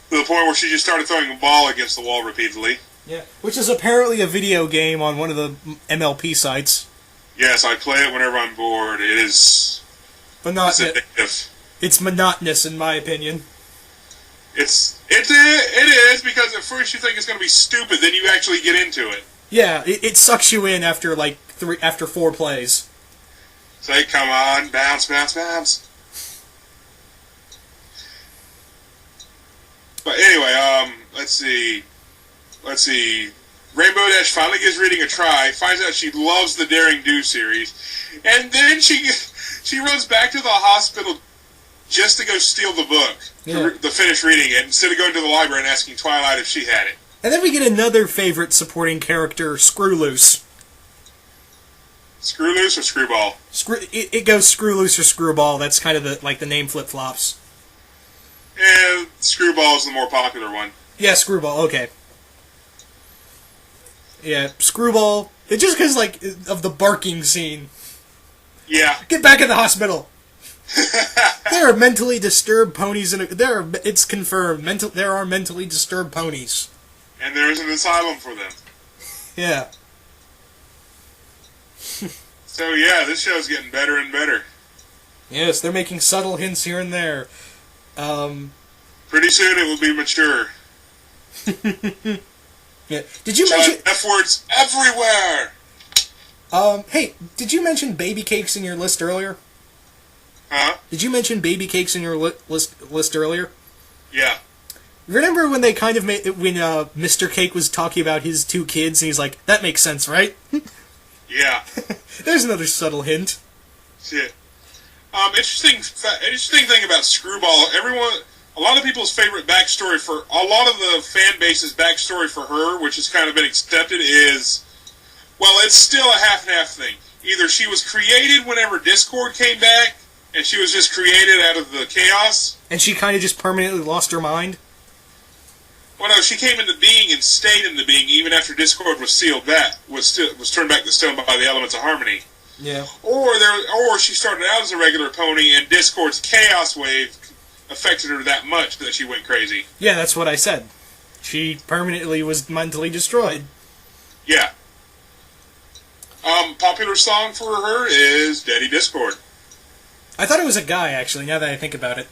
to the point where she just started throwing a ball against the wall repeatedly. Yeah, which is apparently a video game on one of the MLP sites. Yes, I play it whenever I'm bored. It is addictive. It's monotonous, in my opinion. It is, because at first you think it's going to be stupid, then you actually get into it. Yeah, it sucks you in after 4 plays. Say, come on, bounce, bounce, bounce. But anyway, let's see. Rainbow Dash finally gives reading a try, finds out she loves the Daring Do series, and then she runs back to the hospital just to go steal the book, to finish reading it, instead of going to the library and asking Twilight if she had it. And then we get another favorite supporting character, Screw Loose. Screw Loose or Screwball? It goes Screw Loose or Screwball. That's kind of the name flip-flops. And Screwball is the more popular one. Yeah, Screwball, okay. Yeah, Screwball. It's just because, of the barking scene. Yeah. Get back in the hospital! There are mentally disturbed ponies it's confirmed. There are mentally disturbed ponies. And there is an asylum for them. Yeah. So yeah, this show's getting better and better. Yes, they're making subtle hints here and there. Pretty soon it will be mature. Yeah. Did you mention F-words everywhere? Hey, did you mention baby cakes in your list earlier? Huh? Did you mention baby cakes in your list earlier? Yeah. Remember when they kind of made when Mr. Cake was talking about his 2 kids and he's like, that makes sense, right? Yeah. There's another subtle hint. Shit. Interesting thing about Screwball. A lot of people's favorite backstory for a lot of the fan base's backstory for her, which has kind of been accepted, is, well, it's still a half and half thing. Either she was created whenever Discord came back, and she was just created out of the chaos, and she kind of just permanently lost her mind. Well, no, she came into being and stayed into being even after Discord was sealed back, was turned back to stone by the elements of harmony. Yeah. Or she started out as a regular pony, and Discord's chaos wave affected her that much that she went crazy. Yeah, that's what I said. She permanently was mentally destroyed. Yeah. Popular song for her is Daddy Discord. I thought it was a guy, actually, now that I think about it.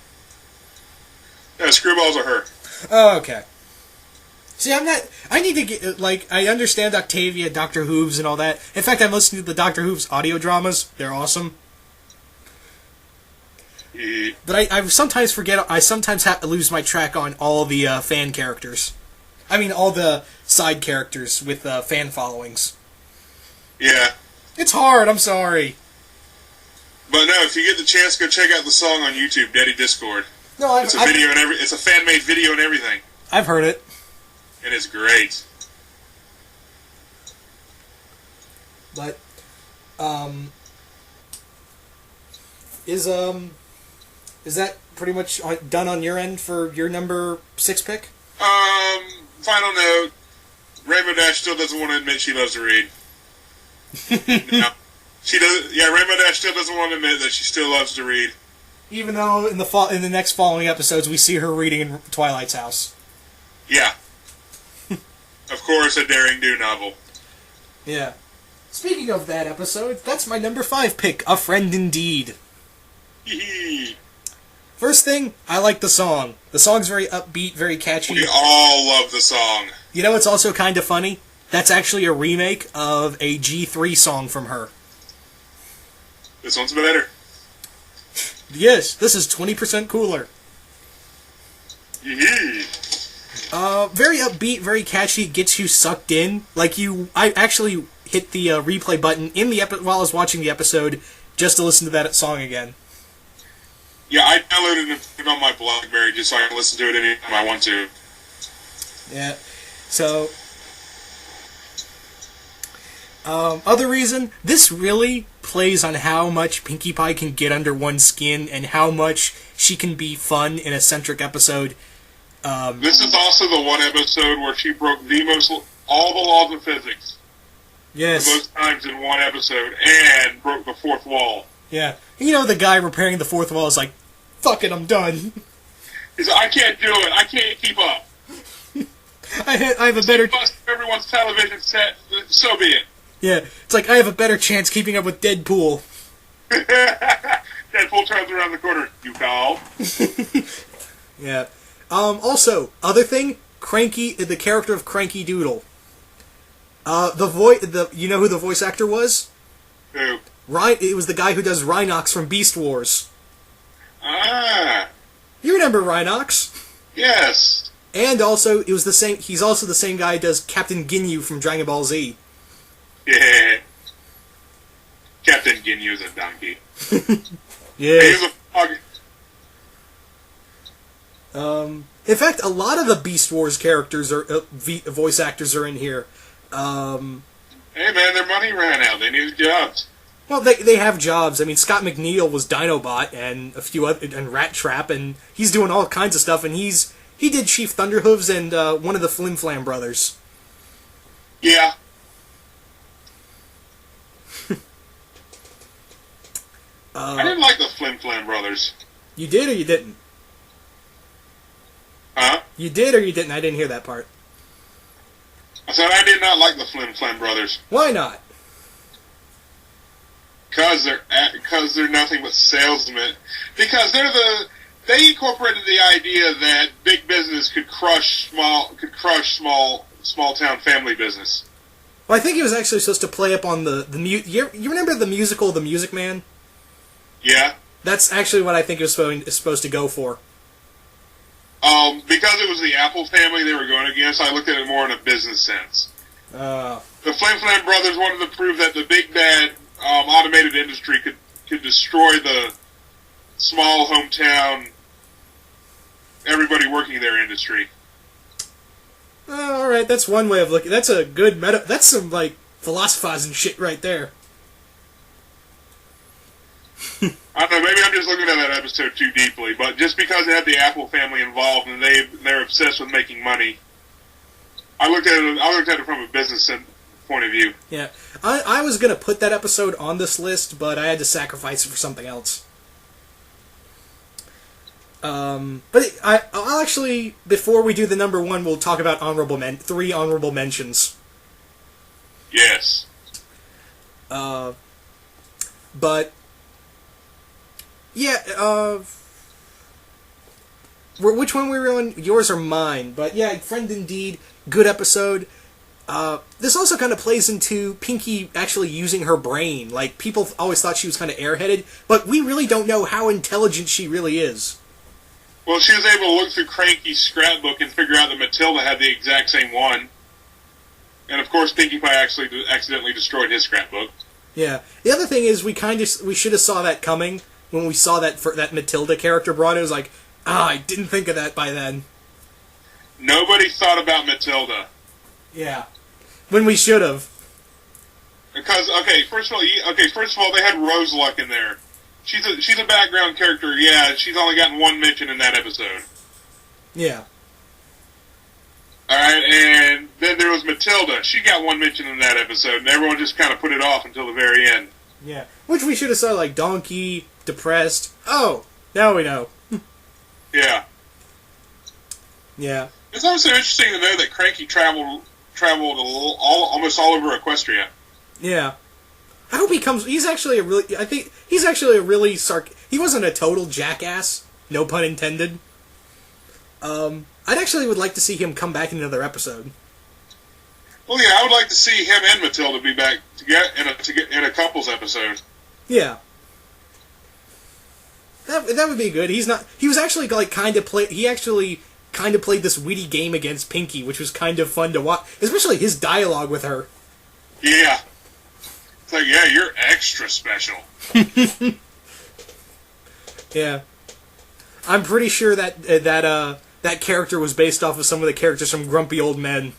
No, Screwballs are her. Oh, okay. See, I'm not... I need to get... Like, I understand Octavia, Dr. Hooves, and all that. In fact, I'm listening to the Dr. Hooves audio dramas. They're awesome. But I sometimes forget... I sometimes lose my track on all the fan characters. I mean, all the side characters with fan followings. Yeah. It's hard, I'm sorry. But no, if you get the chance, go check out the song on YouTube, Daddy Discord. No, it's a video and it's a fan-made video and everything. I've heard it. And it's great. But, is that pretty much done on your end for your number 6 pick? Final note, Rainbow Dash still doesn't want to admit she loves to read. No. She does. Yeah, Rainbow Dash still doesn't want to admit that she still loves to read. Even though in the next following episodes we see her reading in Twilight's house. Yeah. Of course, a Daring Do novel. Yeah. Speaking of that episode, that's my number 5 pick, A Friend Indeed. First thing, I like the song. The song's very upbeat, very catchy. We all love the song. You know what's also kind of funny? That's actually a remake of a G3 song from her. This one's better. Yes, this is 20% cooler. Very upbeat, very catchy, gets you sucked in. I actually hit the replay button in the while I was watching the episode just to listen to that song again. Yeah, I downloaded it on my BlackBerry just so I can listen to it anytime I want to. Yeah, so... other reason, this really plays on how much Pinkie Pie can get under one's skin and how much she can be fun in a centric episode. This is also the one episode where she broke all the laws of physics. Yes. Most times in one episode, and broke the fourth wall. Yeah. You know, the guy repairing the fourth wall is like, fuck it, I'm done. He's like, I can't do it. I can't keep up. I have a better... Bust everyone's television set, so be it. Yeah, it's like, I have a better chance keeping up with Deadpool. Deadpool turns around the corner. You call? Yeah. Also, other thing, Cranky, the character of Cranky Doodle. You know who the voice actor was? Who? It was the guy who does Rhinox from Beast Wars. Ah. You remember Rhinox? Yes. And also, he's also the same guy who does Captain Ginyu from Dragon Ball Z. Yeah. Captain Ginyu's a donkey. Yeah. He's a fog. In fact, a lot of the Beast Wars characters voice actors are in here. Hey man, their money ran out. They needed jobs. Well, they have jobs. I mean, Scott McNeil was Dinobot and a few other, and Rat Trap, and he's doing all kinds of stuff. And he did Chief Thunderhooves and one of the Flim Flam brothers. Yeah. I didn't like the Flim Flam brothers. You did or you didn't? Huh? You did or you didn't? I didn't hear that part. I said I did not like the Flim Flam brothers. Why not? Because they're nothing but salesmen. Because they incorporated the idea that big business could crush small town family business. Well, I think he was actually supposed to play up on you remember the musical The Music Man? Yeah. That's actually what I think it was supposed to go for. Because it was the Apple family they were going against, I looked at it more in a business sense. The Flim Flam brothers wanted to prove that the big bad automated industry could destroy the small hometown, everybody working in their industry. Alright, that's one way of looking. That's a good that's some, philosophizing shit right there. I don't know, maybe I'm just looking at that episode too deeply, but just because it had the Apple family involved and they're obsessed with making money, I looked at it from a business point of view. Yeah. I was going to put that episode on this list, but I had to sacrifice it for something else. But I'll actually, before we do the number 1, we'll talk about 3 honorable mentions. Yes. But... yeah, which one we were on, yours or mine. But yeah, Friend Indeed, good episode. This also kind of plays into Pinky actually using her brain. Like, people always thought she was kind of airheaded, but we really don't know how intelligent she really is. Well, she was able to look through Cranky's scrapbook and figure out that Matilda had the exact same one. And of course, Pinkie Pie actually accidentally destroyed his scrapbook. Yeah. The other thing is, we should have saw that coming when we saw that Matilda character brought. It was like, I didn't think of that by then. Nobody thought about Matilda. Yeah. When we should have. Because first of all, they had Rose Luck in there. She's a background character. Yeah, she's only gotten one mention in that episode. Yeah. All right, and then there was Matilda. She got one mention in that episode, and everyone just kind of put it off until the very end. Yeah, which we should have saw, like Donkey, Depressed. Oh, now we know. Yeah. Yeah. It's also interesting to know that Cranky traveled almost all over Equestria. Yeah. I hope he comes. He's actually a really. I think he's actually a really He wasn't a total jackass. No pun intended. I'd actually would like to see him come back in another episode. Well, yeah, I would like to see him and Matilda be back in a couples episode. Yeah. That would be good. He was actually like kind of play. He actually kind of played this witty game against Pinky, which was kind of fun to watch, especially his dialogue with her. Yeah. It's like, yeah, you're extra special. Yeah. I'm pretty sure that character was based off of some of the characters from Grumpy Old Men.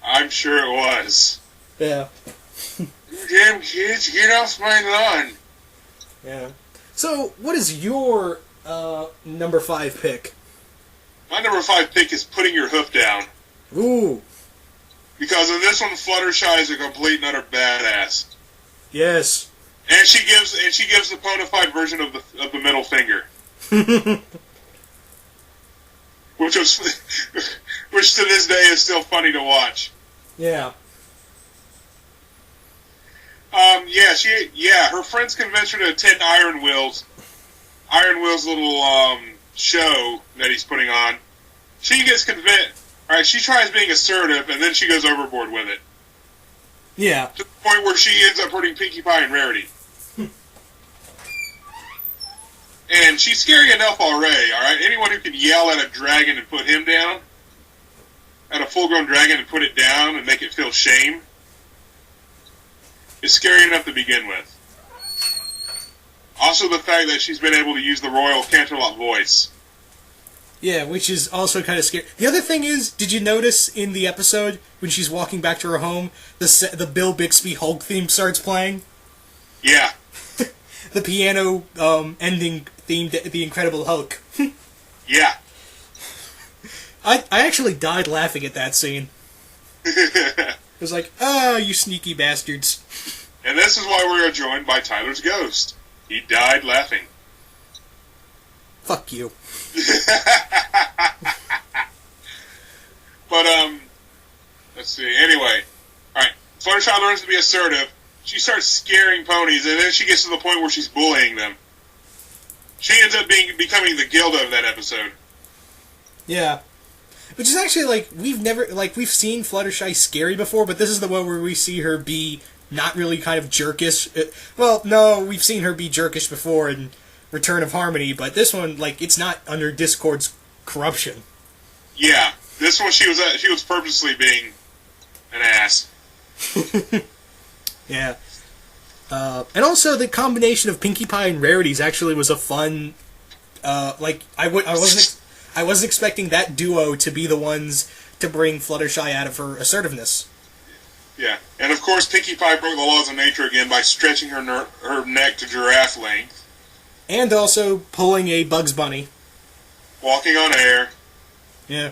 I'm sure it was. Yeah. Damn kids, get off my lawn. Yeah. So, what is your number 5 pick? My number 5 pick is Putting Your Hoof Down. Ooh. Because in this one, Fluttershy is a complete and utter badass. Yes. And she gives the bona fide version of the middle finger. which to this day is still funny to watch. Yeah. Her friends convinced her to attend Iron Will's little show that he's putting on. She gets convinced. All right, she tries being assertive, and then she goes overboard with it. Yeah. To the point where she ends up hurting Pinkie Pie and Rarity. And she's scary enough already, alright? Anyone who can yell at a dragon and put him down, at a full-grown dragon and put it down and make it feel shame, is scary enough to begin with. Also the fact that she's been able to use the Royal Canterlot voice. Yeah, which is also kind of scary. The other thing is, did you notice in the episode, when she's walking back to her home, the Bill Bixby Hulk theme starts playing? Yeah. The piano ending theme to The Incredible Hulk. Yeah. I actually died laughing at that scene. It was like, you sneaky bastards. And this is why we are joined by Tyler's ghost. He died laughing. Fuck you. But, let's see. Anyway. Alright. Fluttershy learns to be assertive. She starts scaring ponies, and then she gets to the point where she's bullying them. She ends up becoming the Gilda of that episode. Yeah. Which is actually, we've seen Fluttershy scary before, but this is the one where we see her be not really kind of jerkish. Well, no, we've seen her be jerkish before in Return of Harmony, but this one, it's not under Discord's corruption. Yeah. This one, she was purposely being an ass. Yeah. And also, the combination of Pinkie Pie and Rarities actually was a fun... I wasn't expecting that duo to be the ones to bring Fluttershy out of her assertiveness. Yeah. And of course, Pinkie Pie broke the laws of nature again by stretching her neck to giraffe length. And also pulling a Bugs Bunny. Walking on air. Yeah.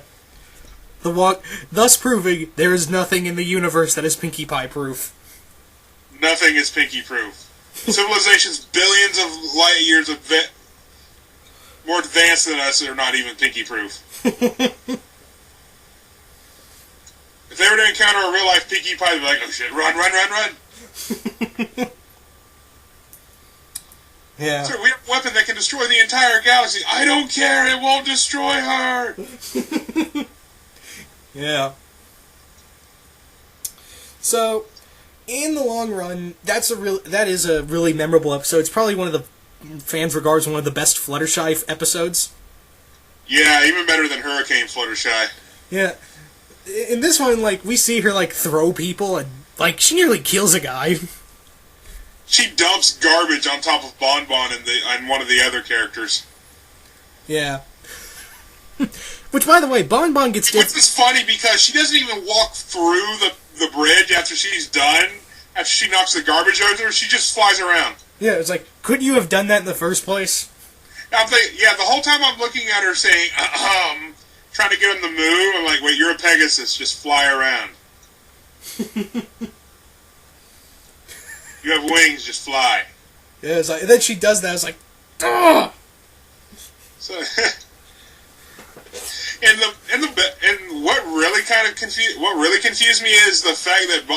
Thus proving there is nothing in the universe that is Pinkie Pie proof. Nothing is Pinkie proof. Civilizations billions of light years more advanced than us are not even Pinkie proof. If they were to encounter a real life Pinkie Pie, they'd be like, oh shit, run, run, run, run. Yeah. Sir, we have a weapon that can destroy the entire galaxy. I don't care. It won't destroy her. Yeah. So, in the long run, that is a really memorable episode. It's probably one of the fans regards one of the best Fluttershy episodes. Yeah, even better than Hurricane Fluttershy. Yeah. In this one, like, we see her, like, throw people, and, like, she nearly kills a guy. She dumps garbage on top of Bon Bon and one of the other characters. Yeah. Which, by the way, Bon Bon gets... Which is funny because she doesn't even walk through the bridge after she's done. After she knocks the garbage over, she just flies around. Yeah, it's like, couldn't you have done that in the first place? I'm thinking, yeah, the whole time I'm looking at her saying, trying to get him to move, I'm like, wait, you're a Pegasus, just fly around. You have wings, just fly. Yeah, it's like, and then she does that, it's like, ugh! So, and what really confused me is the fact that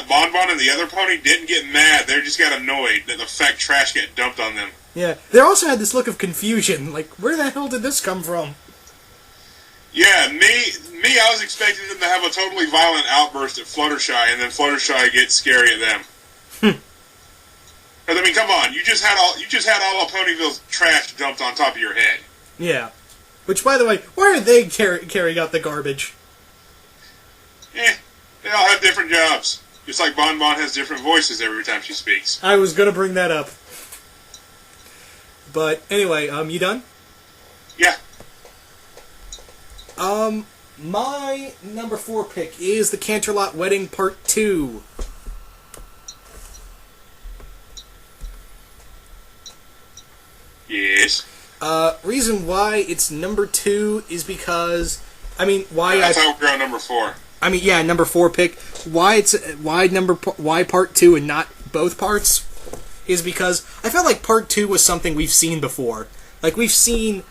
Bon Bon and the other pony didn't get mad. They just got annoyed that the fact trash got dumped on them. Yeah, they also had this look of confusion, like, where the hell did this come from? Yeah, I was expecting them to have a totally violent outburst at Fluttershy, and then Fluttershy gets scary at them. Because I mean, come on, you just had all of Ponyville's trash dumped on top of your head. Yeah. Which, by the way, why are they carrying out the garbage? They all have different jobs. Just like Bon Bon has different voices every time she speaks. I was gonna bring that up. But, anyway, you done? Yeah. My number 4 pick is the Canterlot Wedding Part 2. Yes. Reason why it's number 2 is because, That's how we're on number 4. Number 4 pick. Why Part 2 and not both parts is because I felt like Part 2 was something we've seen before. Like, we've seen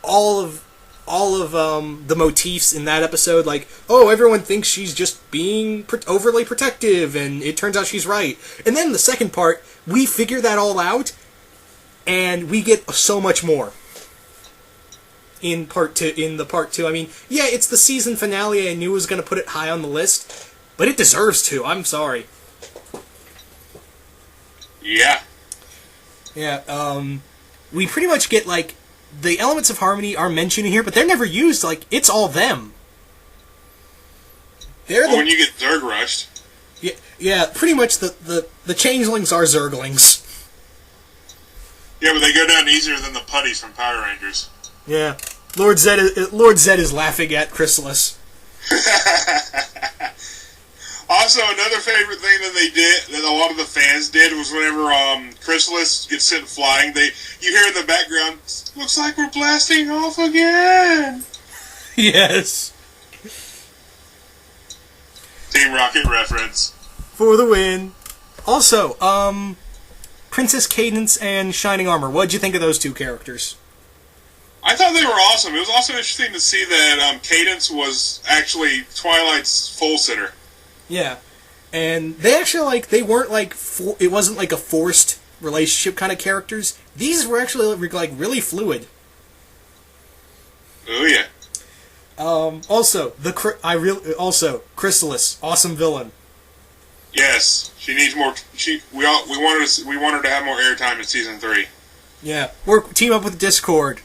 all of the motifs in that episode, like, oh, everyone thinks she's just being overly protective, and it turns out she's right. And then the second part, we figure that all out, and we get so much more in Part 2. Yeah, it's the season finale. I knew was going to put it high on the list, but it deserves to. I'm sorry. Yeah. Yeah, we pretty much get, like, the elements of harmony are mentioned here, but they're never used. Like, it's all them. When you get Zerg rushed. Yeah, pretty much the changelings are Zerglings. Yeah, but they go down easier than the putties from Power Rangers. Yeah. Lord Zed is laughing at Chrysalis. Also, another favorite thing that they did, that a lot of the fans did, was whenever Chrysalis gets sent flying, you hear in the background, looks like we're blasting off again. Yes. Team Rocket reference. For the win. Also, Princess Cadence and Shining Armor. What'd you think of those two characters? I thought they were awesome. It was also interesting to see that Cadence was actually Twilight's full sitter. Yeah, and they actually, they weren't, it wasn't, a forced relationship kind of characters. These were actually, really fluid. Oh, yeah. Also, Chrysalis, awesome villain. Yes, she needs more, we want her to have more airtime in Season 3. Yeah, team up with Discord.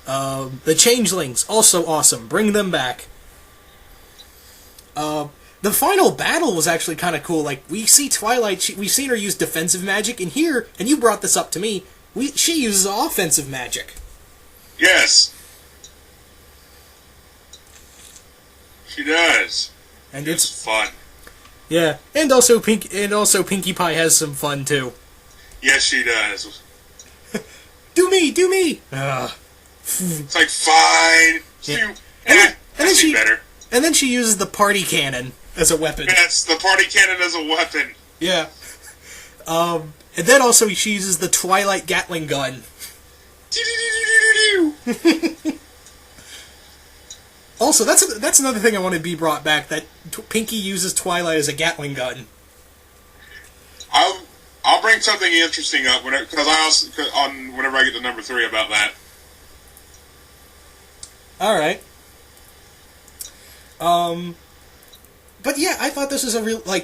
The Changelings, also awesome. Bring them back. The final battle was actually kind of cool. Like, we see Twilight, we've seen her use defensive magic, and here, and you brought this up to me, she uses offensive magic. Yes. She does. And it's fun. Yeah, and also Pinkie Pie has some fun too. Yes, she does. Do me! It's like, fine. Yeah. And better. And then she uses the party cannon as a weapon. Yes, the party cannon as a weapon. Yeah. And then also she uses the Twilight Gatling gun. Also, that's another thing I want to be brought back, that Pinkie uses Twilight as a Gatling gun. I I'll bring something interesting up whenever I get to number 3 about that. All right. But yeah, I thought this was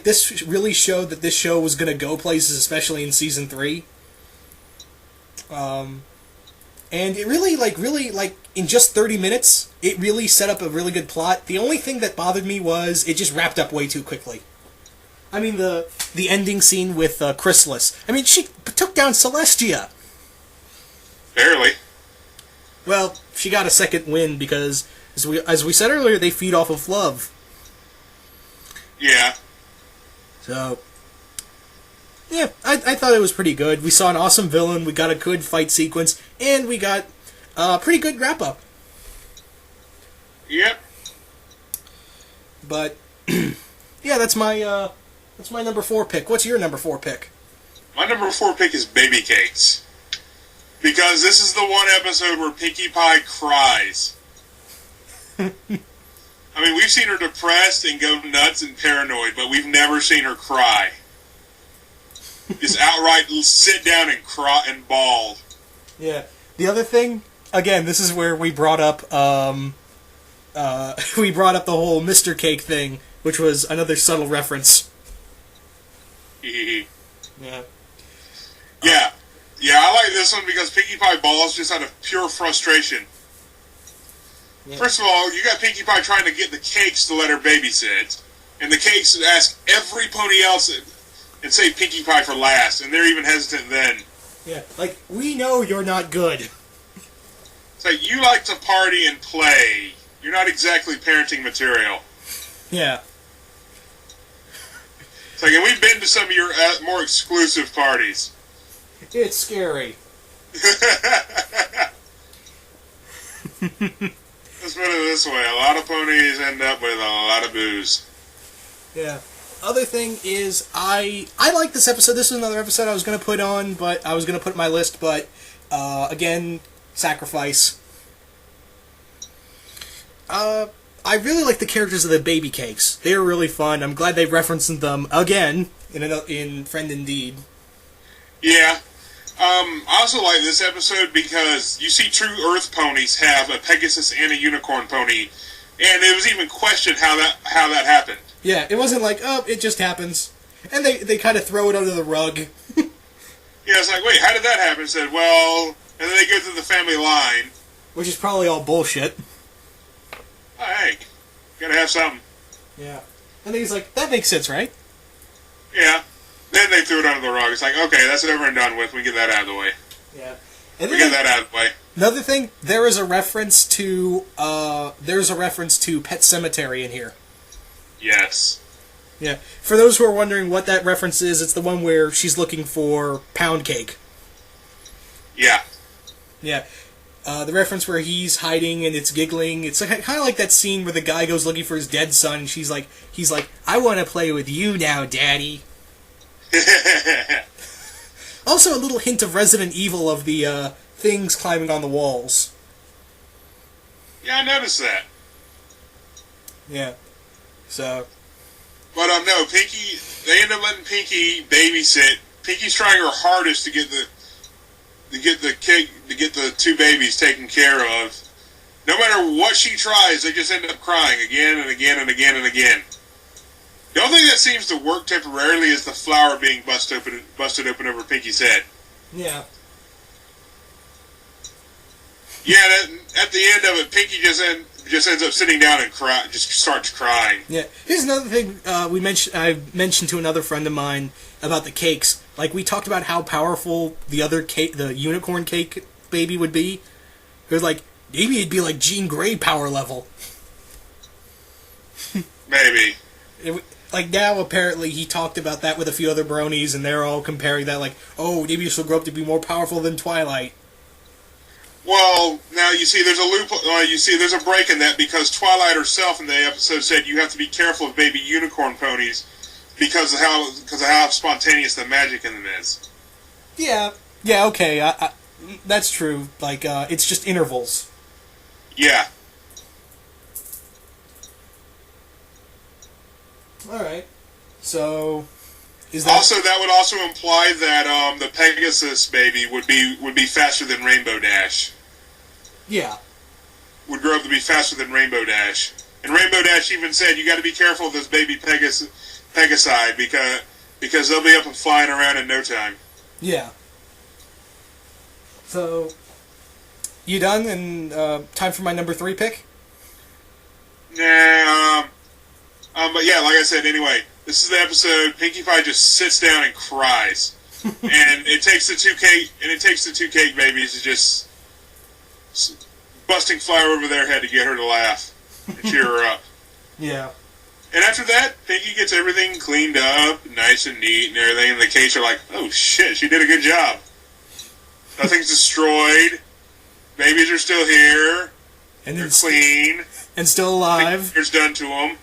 this really showed that this show was going to go places, especially in season 3. And it really, in just 30 minutes, it really set up a really good plot. The only thing that bothered me was it just wrapped up way too quickly. I mean, the ending scene with Chrysalis. I mean, she took down Celestia. Barely. Well, she got a second win because, as we said earlier, they feed off of love. Yeah. So, yeah, I thought it was pretty good. We saw an awesome villain, we got a good fight sequence, and we got a pretty good wrap-up. Yep. But, yeah, that's my number 4 pick. What's your number 4 pick? My number 4 pick is Baby Cakes. Because this is the one episode where Pinkie Pie cries. I mean, we've seen her depressed and go nuts and paranoid, but we've never seen her cry. Just outright sit down and cry and bawl. Yeah. The other thing, again, this is where we brought up the whole Mr. Cake thing, which was another subtle reference. Yeah. Yeah. Yeah, I like this one because Pinkie Pie bawls just out of pure frustration. Yeah. First of all, you got Pinkie Pie trying to get the cakes to let her babysit, and the cakes ask every pony else and say Pinkie Pie for last, and they're even hesitant then. Yeah, like, we know you're not good. It's like, you like to party and play. You're not exactly parenting material. Yeah. It's like, and we've been to some of your more exclusive parties. It's scary. Let's put it this way, a lot of ponies end up with a lot of booze. Yeah. Other thing is, I like this episode. This is another episode I was going to put on, but I was going to put in my list, but, again, sacrifice. I really like the characters of the Baby Cakes. They were really fun. I'm glad they referenced them again in Friend Indeed. Yeah. I also like this episode because you see True Earth ponies have a Pegasus and a Unicorn pony, and it was even questioned how that happened. Yeah, it wasn't like, oh, it just happens. And they kind of throw it under the rug. Yeah, it's like, wait, how did that happen? Said, well, and then they go through the family line. Which is probably all bullshit. Oh, hey, gotta have something. Yeah. And then he's like, that makes sense, right? Yeah. Then they threw it under the rug. It's like, okay, that's over and done with. We get that out of the way. Yeah. And we get that out of the way. Another thing, there is a reference to Pet Sematary in here. Yes. Yeah. For those who are wondering what that reference is, it's the one where she's looking for Pound Cake. Yeah. Yeah. The reference where he's hiding and it's giggling. It's kind of like that scene where the guy goes looking for his dead son and he's like, I want to play with you now, Daddy. Also, a little hint of Resident Evil of the things climbing on the walls. Yeah, I noticed that. Yeah. So. But no, Pinkie. They end up letting Pinkie babysit. Pinkie's trying her hardest to get the two babies taken care of. No matter what she tries, they just end up crying again and again and again and again. The only thing that seems to work temporarily is the flower being busted open over Pinkie's head. Yeah. Yeah, at the end of it, Pinkie just ends up sitting down and just starts crying. Yeah. Here's another thing I mentioned to another friend of mine about the cakes. Like, we talked about how powerful the other cake, the unicorn cake baby would be. It was like, maybe it'd be like Jean Grey power level. Maybe. Like, now, apparently, he talked about that with a few other bronies, and they're all comparing that, like, oh, maybe she'll grow up to be more powerful than Twilight. Well, now, you see, there's a loophole. There's a break in that, because Twilight herself in the episode said you have to be careful of baby unicorn ponies because of how spontaneous the magic in them is. Yeah, okay, that's true. Like, it's just intervals. Yeah. Alright. So, Also, that would also imply that the Pegasus baby would be faster than Rainbow Dash. Yeah. Would grow up to be faster than Rainbow Dash. And Rainbow Dash even said, you got to be careful of this baby Pegasi because they'll be up and flying around in no time. Yeah. So, you done? And time for my number 3 pick? Nah, but yeah, like I said, anyway, this is the episode. Pinkie Pie just sits down and cries, and it takes the two cake babies to just busting fire over their head to get her to laugh and cheer her up. Yeah. And after that, Pinkie gets everything cleaned up, nice and neat, and everything. And the cakes are like, "Oh shit, she did a good job. Nothing's destroyed. Babies are still here. And they're clean and still alive. Here's done to them."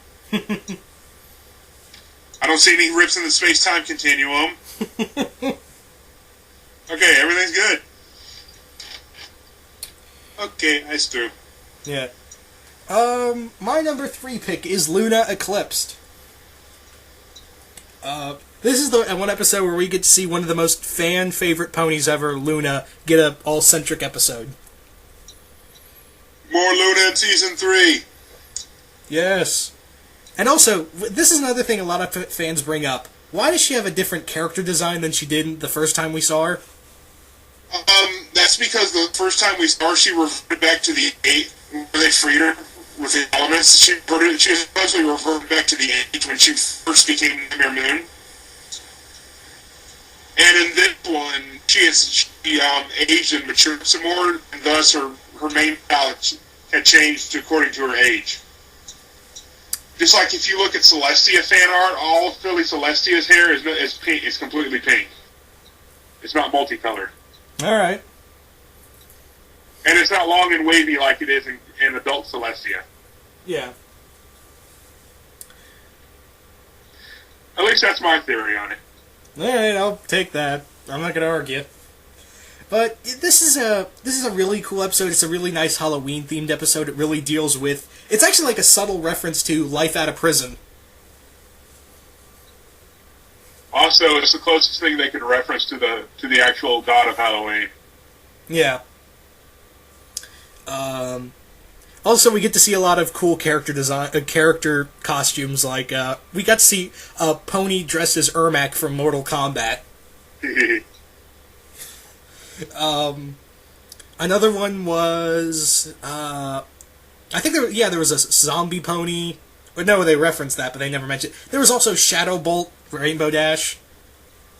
I don't see any rips in the space-time continuum. Okay, everything's good. Okay, I through. Yeah. My number 3 pick is Luna Eclipsed. This is the one episode where we get to see one of the most fan-favorite ponies ever, Luna, get a all-centric episode. More Luna in Season 3. Yes. And also, this is another thing a lot of fans bring up. Why does she have a different character design than she did the first time we saw her? That's because the first time we saw her, she reverted back to the 8 where they freed her with the elements. She supposedly reverted back to the 8 when she first became Nightmare Moon. And in this one, she aged and matured some more, and thus her main palette had changed according to her age. Just like if you look at Celestia fan art, all of Philly Celestia's hair is pink. It's completely pink. It's not multicolored. All right. And it's not long and wavy like it is in adult Celestia. Yeah. At least that's my theory on it. All right, I'll take that. I'm not going to argue. But this is a really cool episode. It's a really nice Halloween-themed episode. It really deals with... It's actually like a subtle reference to life out of prison. Also, it's the closest thing they could reference to the actual god of Halloween. Yeah. Also, we get to see a lot of cool character costumes. Like we got to see a pony dressed as Ermac from Mortal Kombat. Another one was I think there was a zombie pony. But no, they referenced that, but they never mentioned. There was also Shadow Bolt, Rainbow Dash.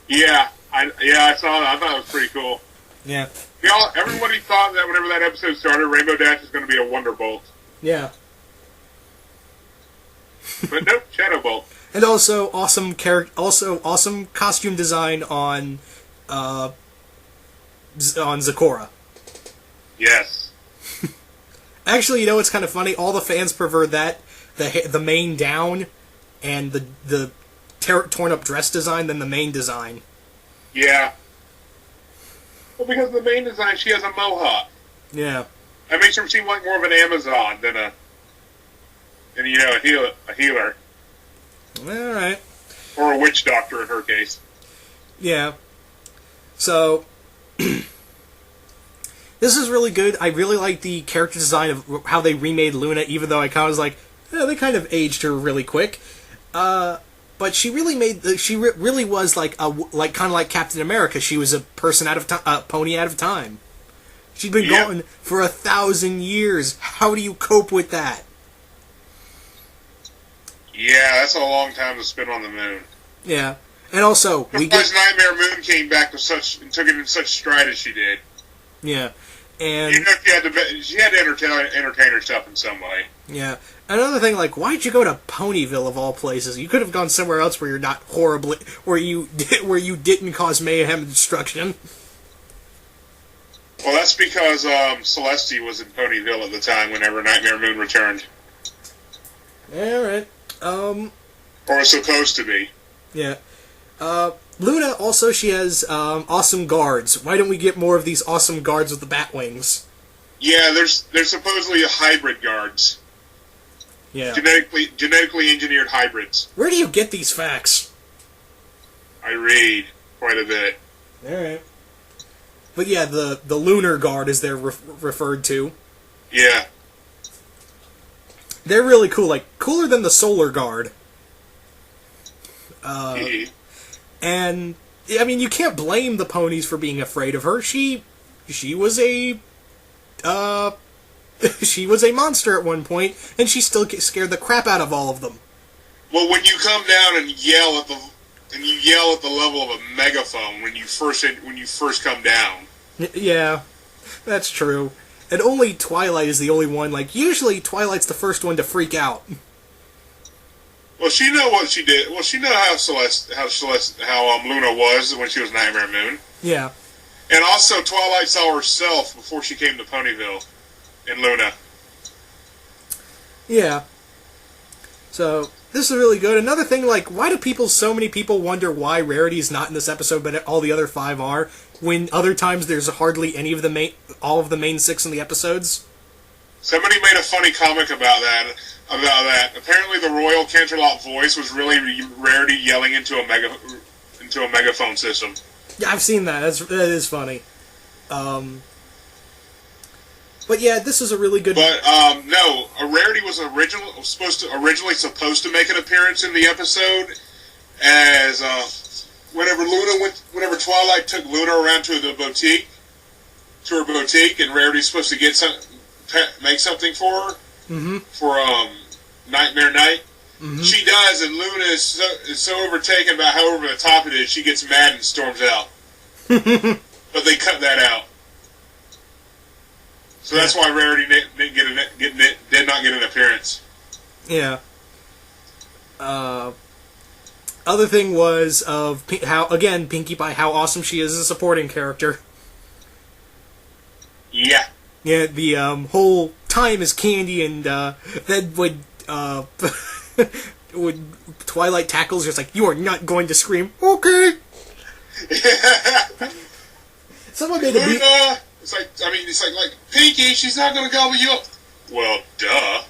Yeah, I saw that. I thought it was pretty cool. Yeah. Everybody thought that whenever that episode started, Rainbow Dash was going to be a Wonder Bolt. Yeah. But nope, Shadow Bolt. And also awesome costume design on Zecora. Yes. Actually, you know what's kind of funny? All the fans prefer that the mane down and the torn up dress design than the main design. Yeah. Well, because of the main design, she has a mohawk. Yeah. That makes her seem like more of an Amazon than a healer. All right. Or a witch doctor in her case. Yeah. So this is really good. I really like the character design of how they remade Luna, even though I kind of was like, they kind of aged her really quick. But she really really was like kind of like Captain America. She was a person pony out of time. She'd been gone for 1,000 years. How do you cope with that? Yeah, that's a long time to spend on the moon. Yeah, and also Nightmare Moon came back with and took it in such stride as she did. Yeah, and she had to entertain herself in some way. Yeah. Another thing, like, why'd you go to Ponyville of all places? You could have gone somewhere else where you're not where you didn't cause mayhem and destruction. Well, that's because Celestia was in Ponyville at the time whenever Nightmare Moon returned. All right. Or was supposed to be. Yeah. Luna also, she has awesome guards. Why don't we get more of these awesome guards with the bat wings? Yeah, there's supposedly hybrid guards. Yeah. Genetically engineered hybrids. Where do you get these facts? I read quite a bit. Alright. But yeah, the Lunar Guard, as they're referred to. Yeah. They're really cool, like, cooler than the Solar Guard. And, I mean, you can't blame the ponies for being afraid of her. She was a, she was a monster at one point, and she still scared the crap out of all of them. Well, when you come down and yell at the level of a megaphone when you first come down. Yeah, that's true. And only Twilight is the only one, like, usually Twilight's the first one to freak out. Well, she know what she did. Well, she know how Luna was when she was Nightmare Moon. Yeah. And also, Twilight saw herself before she came to Ponyville in Luna. Yeah. So, this is really good. Another thing, like, why do so many people wonder why Rarity's not in this episode, but all the other 5 are, when other times there's hardly any of all of the main 6 in the episodes? Somebody made a funny comic about that. Apparently, the Royal Canterlot voice was really Rarity yelling into a megaphone system. Yeah, I've seen that. That is funny. But yeah, this is a really good. But no, Rarity was originally supposed to make an appearance in the episode, as whenever Twilight took Luna around to her boutique, and Rarity's supposed to make something for her. Mm-hmm. For Nightmare Night. Mm-hmm. She does, and Luna is so overtaken by how over the top it is, she gets mad and storms out. But they cut that out. So that's why Rarity did not get an appearance. Yeah. Other thing was of how, again, Pinkie Pie, how awesome she is as a supporting character. Yeah. Yeah, the whole time is candy, and then when when Twilight tackles her, it's like, you are not going to scream. Okay. Someone made a beat. It's like Pinkie, she's not going to gobble you up. Well, duh.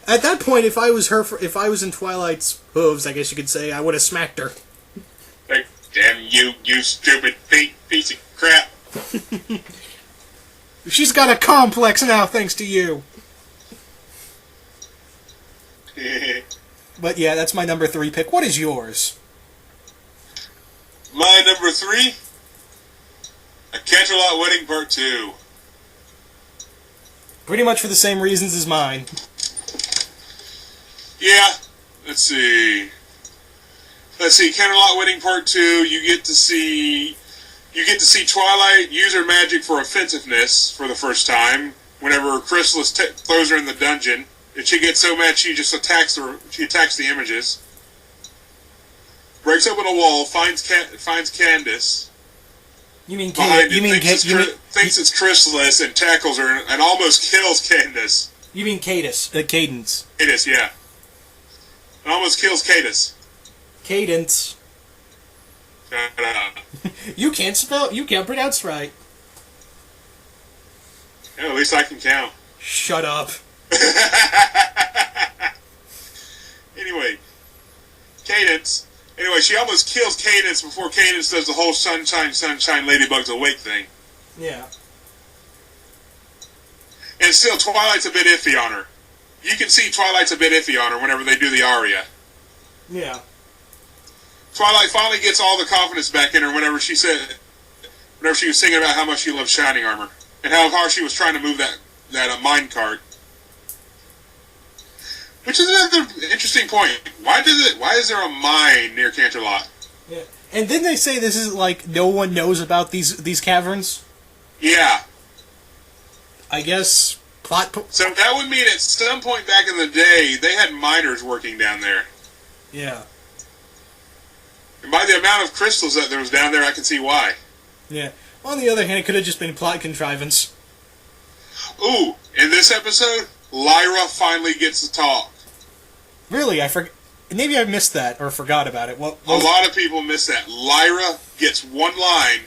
At that point, if I was in Twilight's hooves, I guess you could say, I would have smacked her. Like, damn you stupid piece of crap. She's got a complex now, thanks to you. But yeah, that's my number 3 pick. What is yours? My number 3? A Canterlot Wedding Part 2. Pretty much for the same reasons as mine. Yeah. Let's see. Canterlot Wedding Part 2, you get to see Twilight use her magic for offensiveness for the first time. Whenever Chrysalis throws her in the dungeon, and she gets so mad she just attacks the images. Breaks open a wall, finds Candace. You mean thinks it's Chrysalis and tackles her and almost kills Candace. You mean Cadence? Cadence. Cadence, yeah. And almost kills Cadence. Cadence. You can't spell. You can't pronounce right. Yeah, at least I can count. Shut up. Anyway, Cadence. Anyway, she almost kills Cadence before Cadence does the whole sunshine, Ladybug's awake thing. Yeah. And still, Twilight's a bit iffy on her. You can see Twilight's a bit iffy on her whenever they do the aria. Yeah. Twilight finally gets all the confidence back in her whenever she was singing about how much she loves Shining Armor and how hard she was trying to move that mine cart. Which is another interesting point. Why is there a mine near Canterlot? Yeah. And didn't they say this is like no one knows about these caverns? Yeah. I guess so that would mean at some point back in the day they had miners working down there. Yeah. And by the amount of crystals that there was down there, I can see why. Yeah. On the other hand, it could have just been plot contrivance. Ooh, in this episode, Lyra finally gets to talk. Really? Maybe I missed that or forgot about it. A lot of people miss that. Lyra gets one line,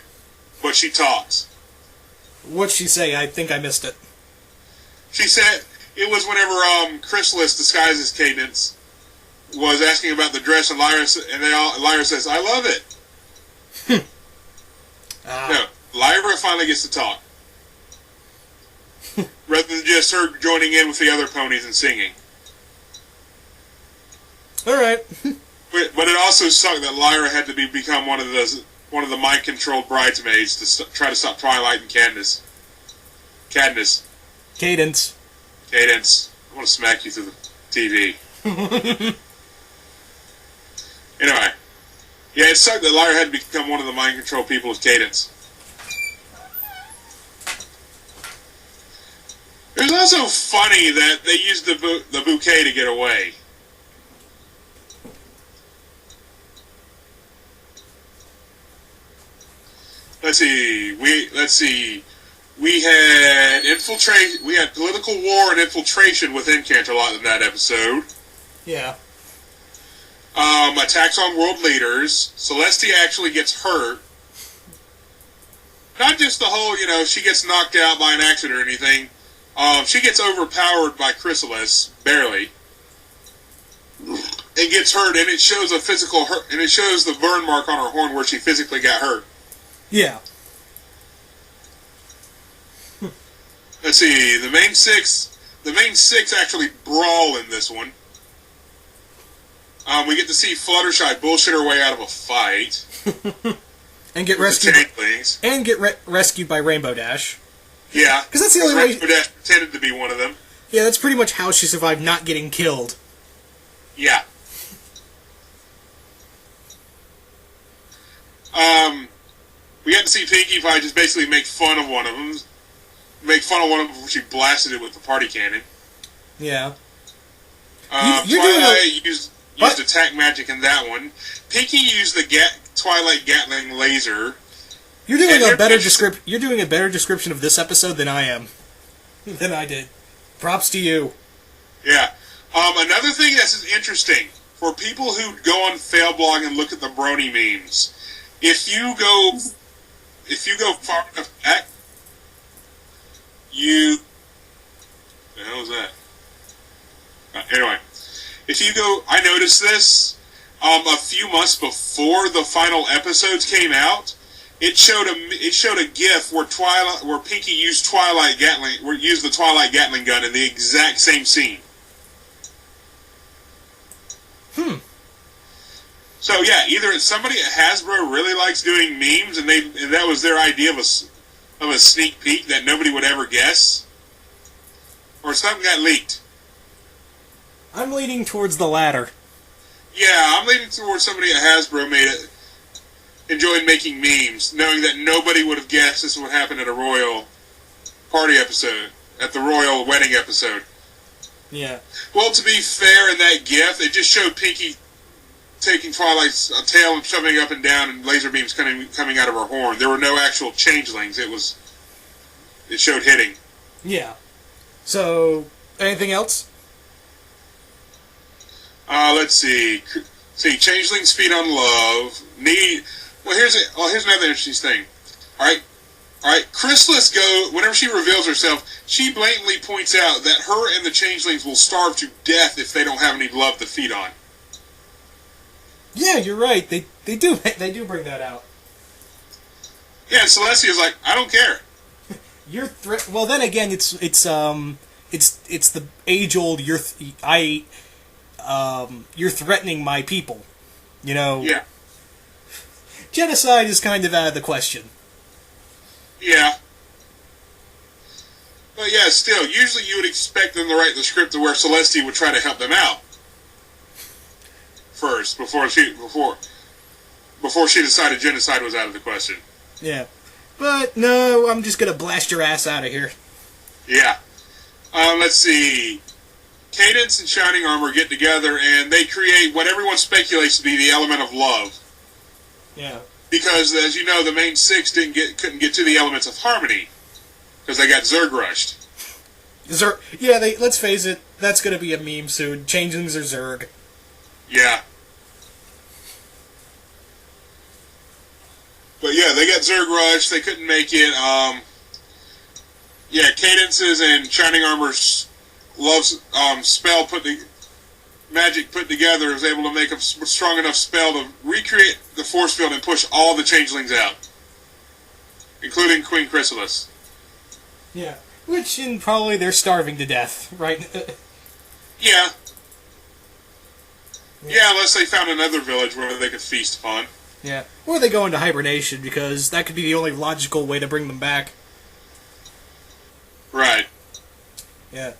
but she talks. What'd she say? I think I missed it. She said it was whenever Chrysalis disguises Cadence. was asking about the dress, and Lyra says, "I love it." No, Lyra finally gets to talk, rather than just her joining in with the other ponies and singing. All right. But it also sucked that Lyra had to become one of the mind-controlled bridesmaids to try to stop Twilight and Cadence. Cadence. I want to smack you through the TV. Anyway. Yeah, it sucked that Lyra had to become one of the mind-controlled people of Cadence. It was also funny that they used the bouquet to get away. Let's see. We had political war and infiltration within Canterlot in that episode. Yeah. Attacks on world leaders. Celestia actually gets hurt. Not just the whole, she gets knocked out by an accident or anything. She gets overpowered by Chrysalis, barely, and gets hurt, and it shows a physical hurt, and it shows the burn mark on her horn where she physically got hurt. Yeah. Let's see. The main six actually brawl in this one. We get to see Fluttershy bullshit her way out of a fight. And get rescued. Rescued by Rainbow Dash. Yeah, because that's the only way. Rainbow Dash pretended to be one of them. Yeah, that's pretty much how she survived not getting killed. Yeah. We got to see Pinkie Pie just basically make fun of one of them. Make fun of one of them before she blasted it with the party cannon. Yeah. Twilight used attack magic in that one. Pinkie used the Twilight Gatling laser. You're doing a better description of this episode than I am. Than I did. Props to you. Yeah. Another thing that's interesting for people who go on Failblog and look at the Brony memes. If you go far enough back, the hell was that? Anyway, if you go, I noticed this a few months before the final episodes came out. It showed a GIF where Pinkie used the Twilight Gatling gun in the exact same scene. So yeah, either it's somebody at Hasbro really likes doing memes, and that was their idea of a sneak peek that nobody would ever guess, or something got leaked. I'm leaning towards the latter. Yeah, I'm leaning towards somebody at Hasbro enjoyed making memes, knowing that nobody would have guessed this would happen at a royal party episode, at the royal wedding episode. Yeah. Well, to be fair, in that GIF, it just showed Pinkie taking Twilight's tail and shoving up and down, and laser beams coming out of her horn. There were no actual changelings. It showed hitting. Yeah. So, anything else? Let's see. Changelings feed on love. Here's another interesting thing. All right. Chrysalis whenever she reveals herself, she blatantly points out that her and the changelings will starve to death if they don't have any love to feed on. Yeah, you're right. They do bring that out. Yeah, and Celestia's like, I don't care. Well, then again, it's the age-old you're threatening my people. Yeah. Genocide is kind of out of the question. Yeah. But yeah, still, usually you would expect them to write the script to where Celestia would try to help them out first, before she decided genocide was out of the question. Yeah. But no, I'm just gonna blast your ass out of here. Yeah. Let's see. Cadence and Shining Armor get together and they create what everyone speculates to be the element of love. Yeah. Because, as you know, the main six couldn't get to the elements of harmony because they got Zerg rushed. Yeah, let's face it, that's gonna be a meme soon. Changelings are Zerg. Yeah. But yeah, they got Zerg rushed. They couldn't make it. Yeah, Cadence's and Shining Armor's love spell magic put together was able to make a strong enough spell to recreate the force field and push all the changelings out, including Queen Chrysalis. Yeah, which in probably they're starving to death, right? Yeah. Yeah, unless they found another village where they could feast upon. Yeah, or they go into hibernation, because that could be the only logical way to bring them back. Right. Yeah.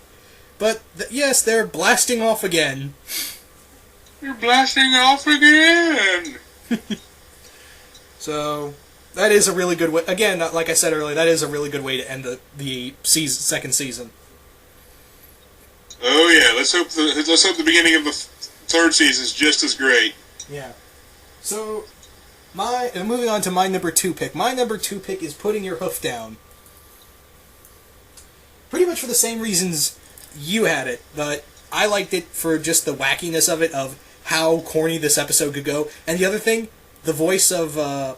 But, yes, they're blasting off again. You're blasting off again! So, that is a really good way... Again, like I said earlier, that is a really good way to end the second season. Oh yeah, let's hope the beginning of the third season is just as great. Yeah. So, moving on to my number 2 pick. My number 2 pick is Putting Your Hoof Down. Pretty much for the same reasons you had it, but I liked it for just the wackiness of it, of how corny this episode could go. And the other thing, the voice of the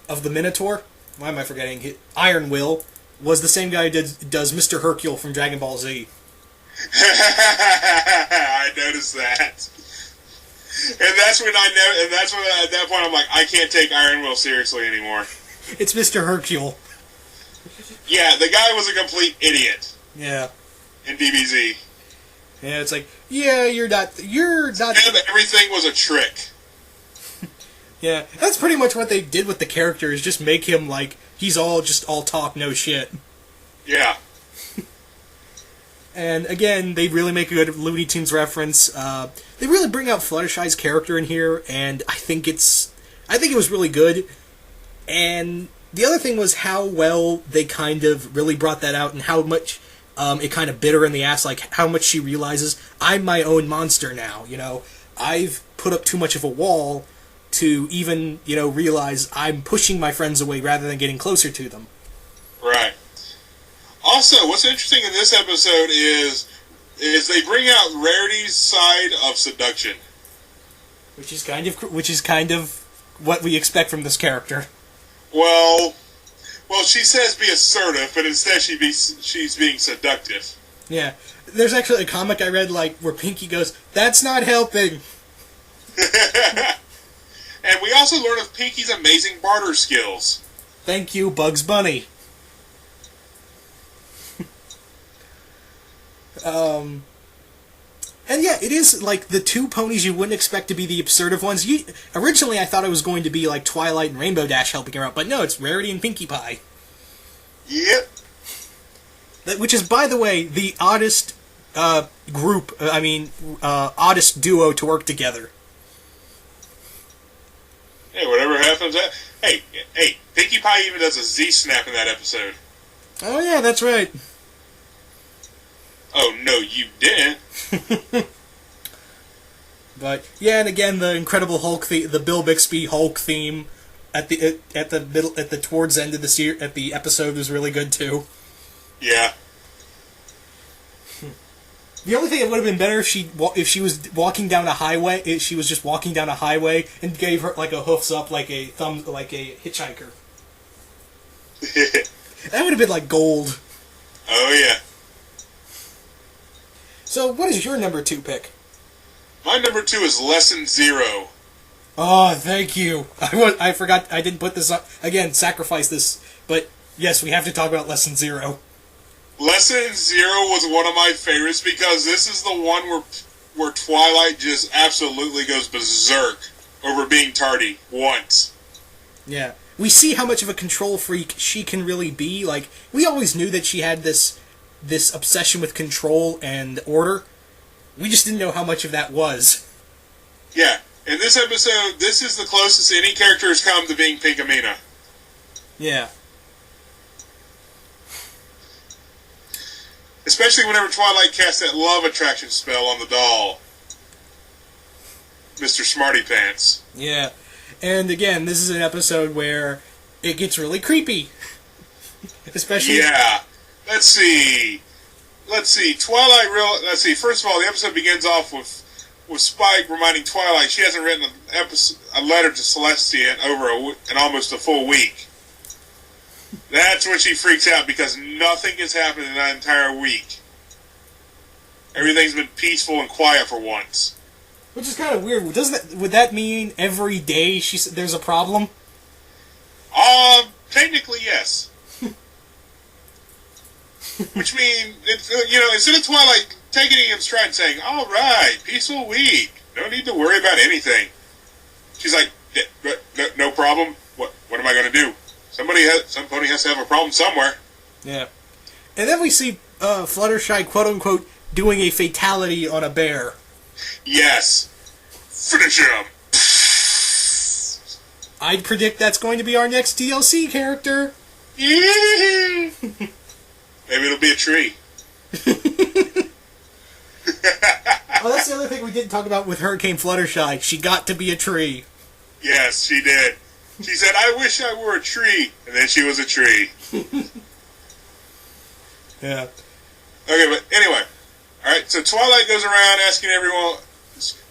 Minotaur, why am I forgetting? Iron Will, was the same guy who does Mr. Hercule from Dragon Ball Z. I noticed that. And that's when at that point I'm like, I can't take Iron Will seriously anymore. It's Mr. Hercule. Yeah, the guy was a complete idiot. Yeah. In DBZ. Yeah, it's like, yeah, you're not... And everything was a trick. Yeah, that's pretty much what they did with the character, is just make him like, he's all talk, no shit. Yeah. And again, they really make a good Looney Tunes reference. They really bring out Fluttershy's character in here, and I think it was really good. And the other thing was how well they kind of really brought that out, and how much it kind of bit her in the ass, like how much she realizes, I'm my own monster now, I've put up too much of a wall to even, realize I'm pushing my friends away rather than getting closer to them. Right. Also, what's interesting in this episode is they bring out Rarity's side of seduction. Which is kind of what we expect from this character. Well, she says be assertive, but instead she's being seductive. Yeah. There's actually a comic I read, where Pinky goes, "That's not helping." And we also learn of Pinky's amazing barter skills. Thank you, Bugs Bunny. And yeah, it is the two ponies you wouldn't expect to be the assertive ones. Originally, I thought it was going to be Twilight and Rainbow Dash helping her out, but no, it's Rarity and Pinkie Pie. Yep. Which is, by the way, the oddest oddest duo to work together. Hey, whatever happens. Hey, Pinkie Pie even does a Z-snap in that episode. Oh yeah, that's right. Oh no, you didn't. But yeah, and again, the Incredible Hulk, the Bill Bixby Hulk theme at the towards end of the episode was really good too. Yeah. The only thing that would have been better if she was walking down a highway. If she was just walking down a highway and gave her a hoofs up, like a hitchhiker. That would have been gold. Oh yeah. So, what is your number 2 pick? My number 2 is Lesson 0. Oh, thank you. I forgot. I didn't put this up again. Sacrifice this, but yes, we have to talk about Lesson 0. Lesson 0 was one of my favorites because this is the one where Twilight just absolutely goes berserk over being tardy once. Yeah. We see how much of a control freak she can really be. We always knew that she had this obsession with control and order. We just didn't know how much of that was. Yeah. In this episode, this is the closest any character has come to being Pinkamena. Yeah. Especially whenever Twilight casts that love attraction spell on the doll. Mr. Smarty Pants. Yeah. And again, this is an episode where it gets really creepy. Especially... Yeah. Let's see. Twilight let's see. First of all, the episode begins off with Spike reminding Twilight she hasn't written a letter to Celestia in almost a full week. That's when she freaks out because nothing has happened in that entire week. Everything's been peaceful and quiet for once. Which is kind of weird. Would that mean every day there's a problem? Technically, yes. Which means, instead of Twilight taking it in stride and saying, all right, peaceful week, no need to worry about anything. She's like, no problem. What am I going to do? Some pony has to have a problem somewhere. Yeah. And then we see Fluttershy, quote-unquote, doing a fatality on a bear. Yes. Finish him. I'd predict that's going to be our next DLC character. Maybe it'll be a tree. Oh, that's the other thing we didn't talk about with Hurricane Fluttershy. She got to be a tree. Yes, she did. She said, I wish I were a tree. And then she was a tree. Yeah. Okay, but anyway. Alright, so Twilight goes around asking everyone...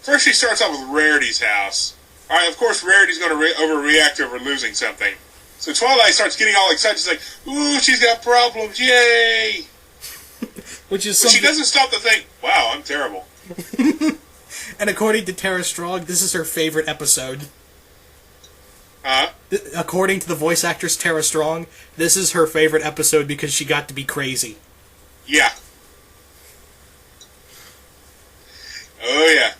First she starts off with Rarity's house. Alright, of course Rarity's going to overreact over losing something. So Twilight starts getting all excited. She's like, ooh, she's got problems, yay! Which is something... But she doesn't stop to think, wow, I'm terrible. And according to Tara Strong, this is her favorite episode. Huh? According to the voice actress Tara Strong, this is her favorite episode because she got to be crazy. Yeah. Oh, yeah.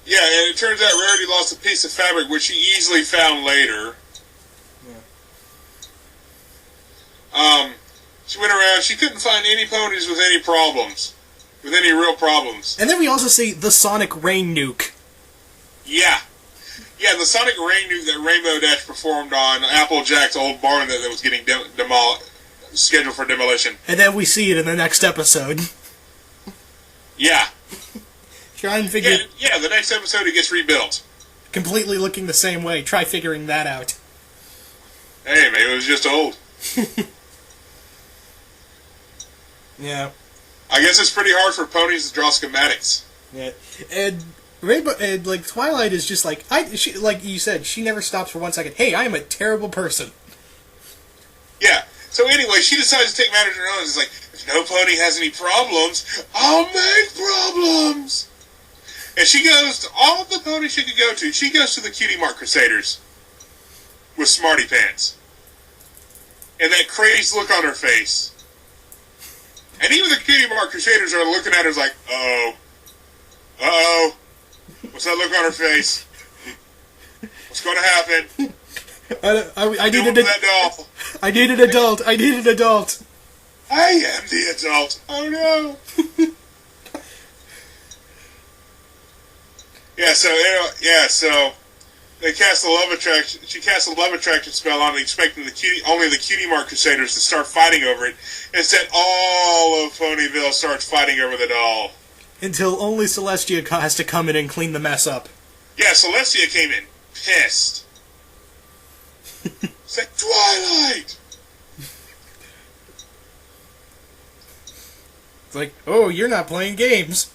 Yeah, and it turns out Rarity lost a piece of fabric, which she easily found later. Yeah. She went around, she couldn't find any ponies with any problems. With any real problems. And then we also see the Sonic Rain Nuke. Yeah. Yeah, the Sonic Rain Nuke that Rainbow Dash performed on Applejack's old barn that was getting scheduled for demolition. And then we see it in the next episode. Yeah. Try and figure... Yeah, the next episode it gets rebuilt. Completely looking the same way. Try figuring that out. Hey, maybe it was just old. Yeah. I guess it's pretty hard for ponies to draw schematics. Yeah. And Rainbow, and like Twilight is just like like you said, she never stops for 1 second. Hey, I am a terrible person. Yeah. So anyway, she decides to take matters in her own. It's like, if no pony has any problems, I'll make problems. And she goes to all of the ponies she could go to. She goes to the Cutie Mark Crusaders with Smarty Pants, and that crazed look on her face. And even the Cutie Mark Crusaders are looking at her like, uh-oh, what's that look on her face? What's going to happen? I need that doll. I need an adult. I need an adult. I am the adult. Oh no. So they cast the love attraction. She cast a love attraction spell on it, expecting only the Cutie Mark Crusaders to start fighting over it. Instead, all of Ponyville starts fighting over the doll. Until only Celestia has to come in and clean the mess up. Yeah, Celestia came in pissed. It's like, Twilight! It's like, oh, you're not playing games.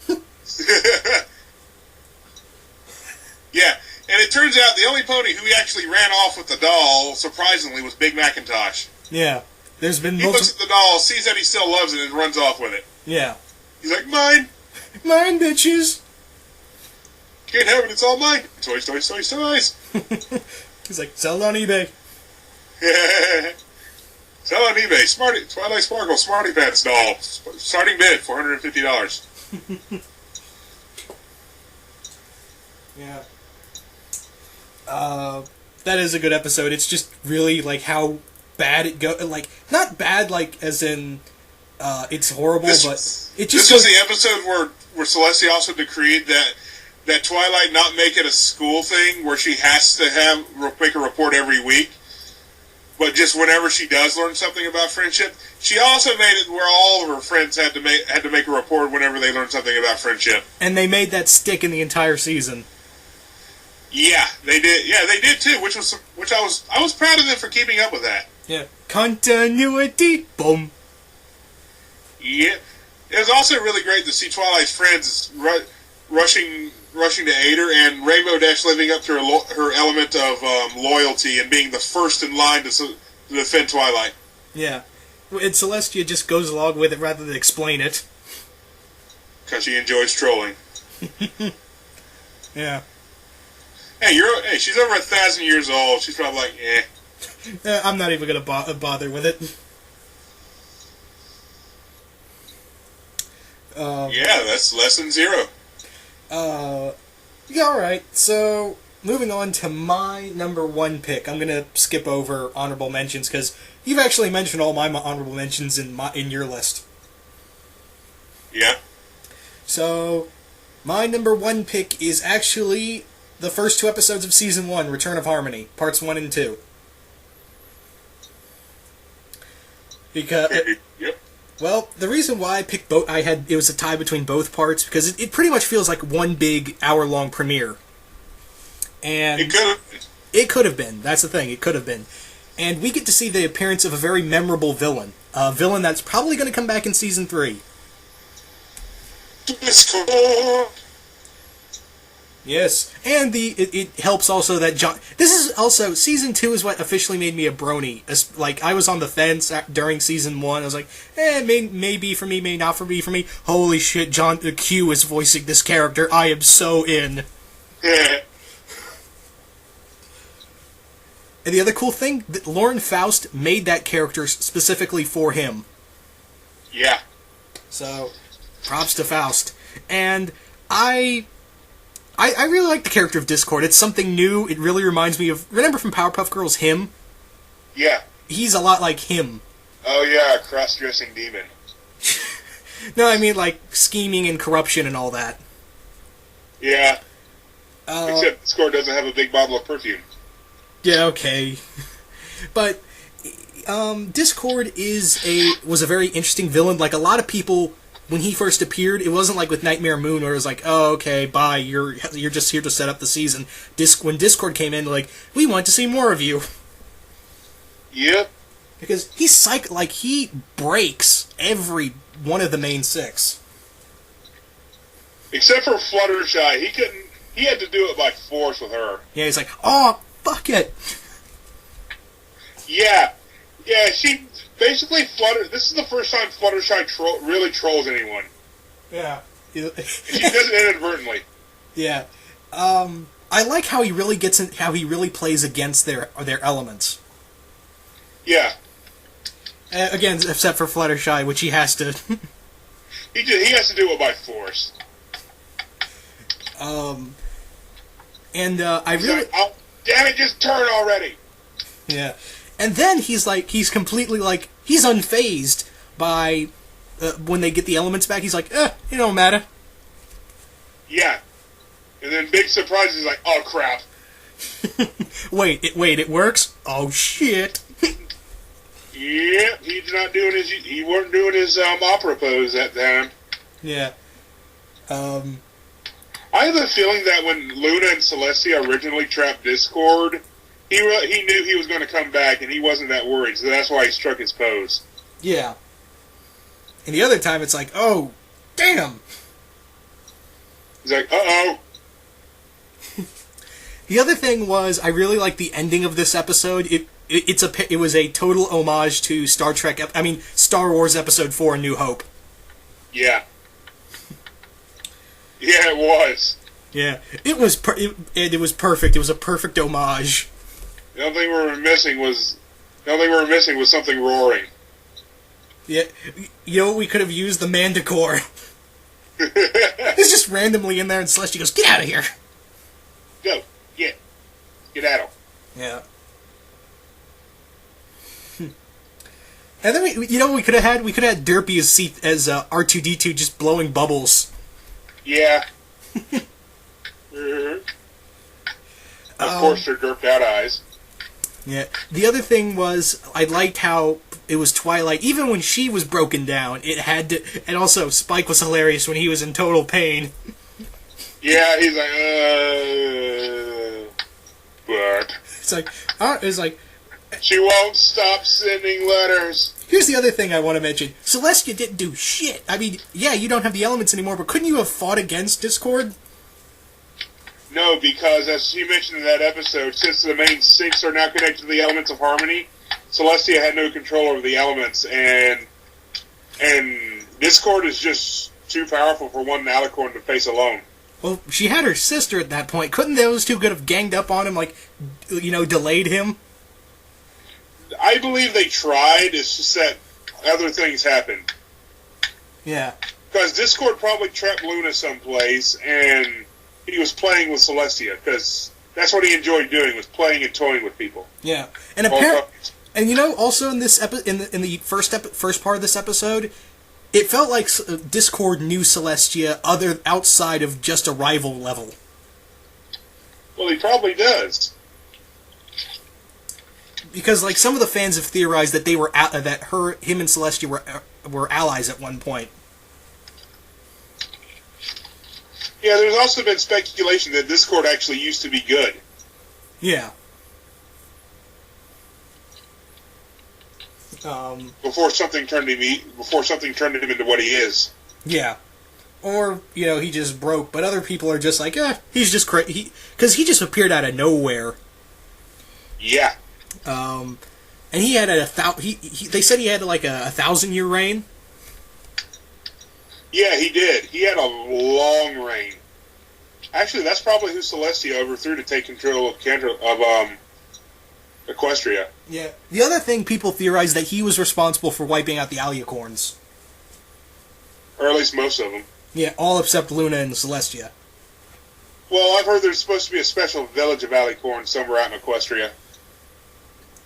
Yeah, and it turns out the only pony who actually ran off with the doll, surprisingly, was Big Macintosh. Yeah. There's been He looks at the doll, sees that he still loves it, and runs off with it. Yeah. He's like, mine! Mine, bitches! Can't have it, it's all mine! Toys, toys, toys, toys! He's like, sell it on eBay. Sell on eBay. Twilight Sparkle Smarty Pants doll. Starting bid, $450. Yeah. That is a good episode. It's just really, like, how bad it goes. Like, not bad, like, as in, it's horrible, but it just... This was the episode where Celestia also decreed that Twilight not make it a school thing where she has to make a report every week. But just whenever she does learn something about friendship, she also made it where all of her friends had to make a report whenever they learned something about friendship. And they made that stick in the entire season. Yeah, they did. Yeah, they did too. Which I was proud of them for keeping up with that. Yeah, continuity. Boom. Yeah, it was also really great to see Twilight's friends rushing to aid her, and Rainbow Dash living up to her element of loyalty and being the first in line to defend Twilight. Yeah. And Celestia just goes along with it rather than explain it. Because she enjoys trolling. Yeah. Hey, she's over 1,000 years old. She's probably like, I'm not even going to bother with it. Yeah, that's lesson 0. Yeah, alright. So, moving on to my number 1 pick. I'm going to skip over honorable mentions, because you've actually mentioned all my honorable mentions in your list. Yeah. So, my number 1 pick is actually the first 2 episodes of Season 1, Return of Harmony, Parts 1 and 2. Because... Yep. Well, the reason why I picked both, it was a tie between both parts, because it pretty much feels like one big hour-long premiere. And it could have been. That's the thing. It could have been. And we get to see the appearance of a very memorable villain. A villain that's probably going to come back in Season 3. Discord. Yes. And it helps also that John... This is also... Season 2 is what officially made me a brony. Like, I was on the fence during Season 1. I was like, may be for me, may not be for me. Holy shit, John Q is voicing this character. I am so in. Yeah. And the other cool thing, that Lauren Faust made that character specifically for him. Yeah. So, props to Faust. And I really like the character of Discord. It's something new. It really reminds me of... Remember from Powerpuff Girls, him? Yeah. He's a lot like him. Oh yeah, cross-dressing demon. No, I mean like scheming and corruption and all that. Yeah. Except Discord doesn't have a big bottle of perfume. Yeah, okay. But Discord was a very interesting villain. Like, a lot of people, when he first appeared, it wasn't like with Nightmare Moon where it was like, oh, okay, bye, you're just here to set up the season. When Discord came in, like, we want to see more of you. Yep. Because he breaks every one of the main 6. Except for Fluttershy, he had to do it by force with her. Yeah, he's like, oh, fuck it. Yeah, she basically this is the first time Fluttershy really trolls anyone. Yeah. She does it inadvertently. Yeah. I like how he really how he really plays against their elements. Yeah. Again, except for Fluttershy, which he has to... he has to do it by force. And I really... Like, oh, damn it, just turn already! Yeah. And then he's completely like, he's unfazed by, when they get the elements back, he's like, it don't matter. Yeah. And then big surprise, he's like, oh crap. Wait, it works? Oh shit. Yep, he wasn't doing his opera pose that time. Yeah. I have a feeling that when Luna and Celestia originally trapped Discord, he knew he was going to come back, and he wasn't that worried, so that's why he struck his pose. Yeah. And the other time, it's like, oh, damn! He's like, uh-oh! The other thing was, I really liked the ending of this episode. It was a total homage to Star Wars Episode 4, A New Hope. Yeah. Yeah, it was. Yeah. It was perfect. It was a perfect homage. The only thing we were missing was something roaring. Yeah, you know what we could have used? The Manticore. He's just randomly in there, and Celestia goes, "Get out of here!" Go, get at him. Yeah. And then we could have had? We could have had Derpy as R2-D2 just blowing bubbles. Yeah. Mm-hmm. Of course, they're derped out eyes. Yeah. The other thing was, I liked how it was Twilight. Even when she was broken down, it had to... And also, Spike was hilarious when he was in total pain. Yeah, he's like, but... It's like... She won't stop sending letters. Here's the other thing I want to mention. Celestia didn't do shit. I mean, yeah, you don't have the elements anymore, but couldn't you have fought against Discord? No, because as she mentioned in that episode, since the main 6 are now connected to the elements of harmony, Celestia had no control over the elements, and Discord is just too powerful for one Alicorn to face alone. Well, she had her sister at that point. Couldn't those two could have ganged up on him, like, delayed him? I believe they tried. It's just that other things happened. Yeah. Because Discord probably trapped Luna someplace, and he was playing with Celestia, because that's what he enjoyed doing, was playing and toying with people. Yeah. And also in this in the first part of this episode, it felt like Discord knew Celestia outside of just a rival level. Well, he probably does. Because like some of the fans have theorized that him and Celestia were allies at one point. Yeah, there's also been speculation that Discord actually used to be good. Yeah. Before something turned him into what he is. Yeah. Or, he just broke, but other people are just like, he's just crazy. Because he just appeared out of nowhere. Yeah. And he had they said he had like a 1,000-year reign. Yeah, he did. He had a long reign. Actually, that's probably who Celestia overthrew to take control of Equestria. Yeah. The other thing people theorize that he was responsible for wiping out the Alicorns. Or at least most of them. Yeah, all except Luna and Celestia. Well, I've heard there's supposed to be a special village of Alicorns somewhere out in Equestria.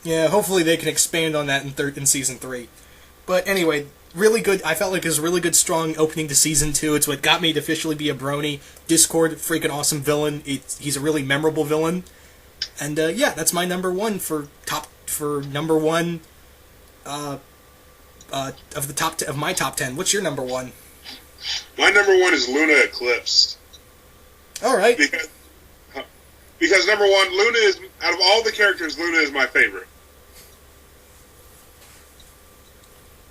Yeah, hopefully they can expand on that in Season 3. But anyway, really good. I felt like it was a really good, strong opening to Season 2. It's what got me to officially be a brony. Discord, freaking awesome villain. He's a really memorable villain. And yeah, that's my number one number one of my top 10. What's your number one? My number one is Luna Eclipsed. All right. Because number one, Luna is, out of all the characters, Luna is my favorite.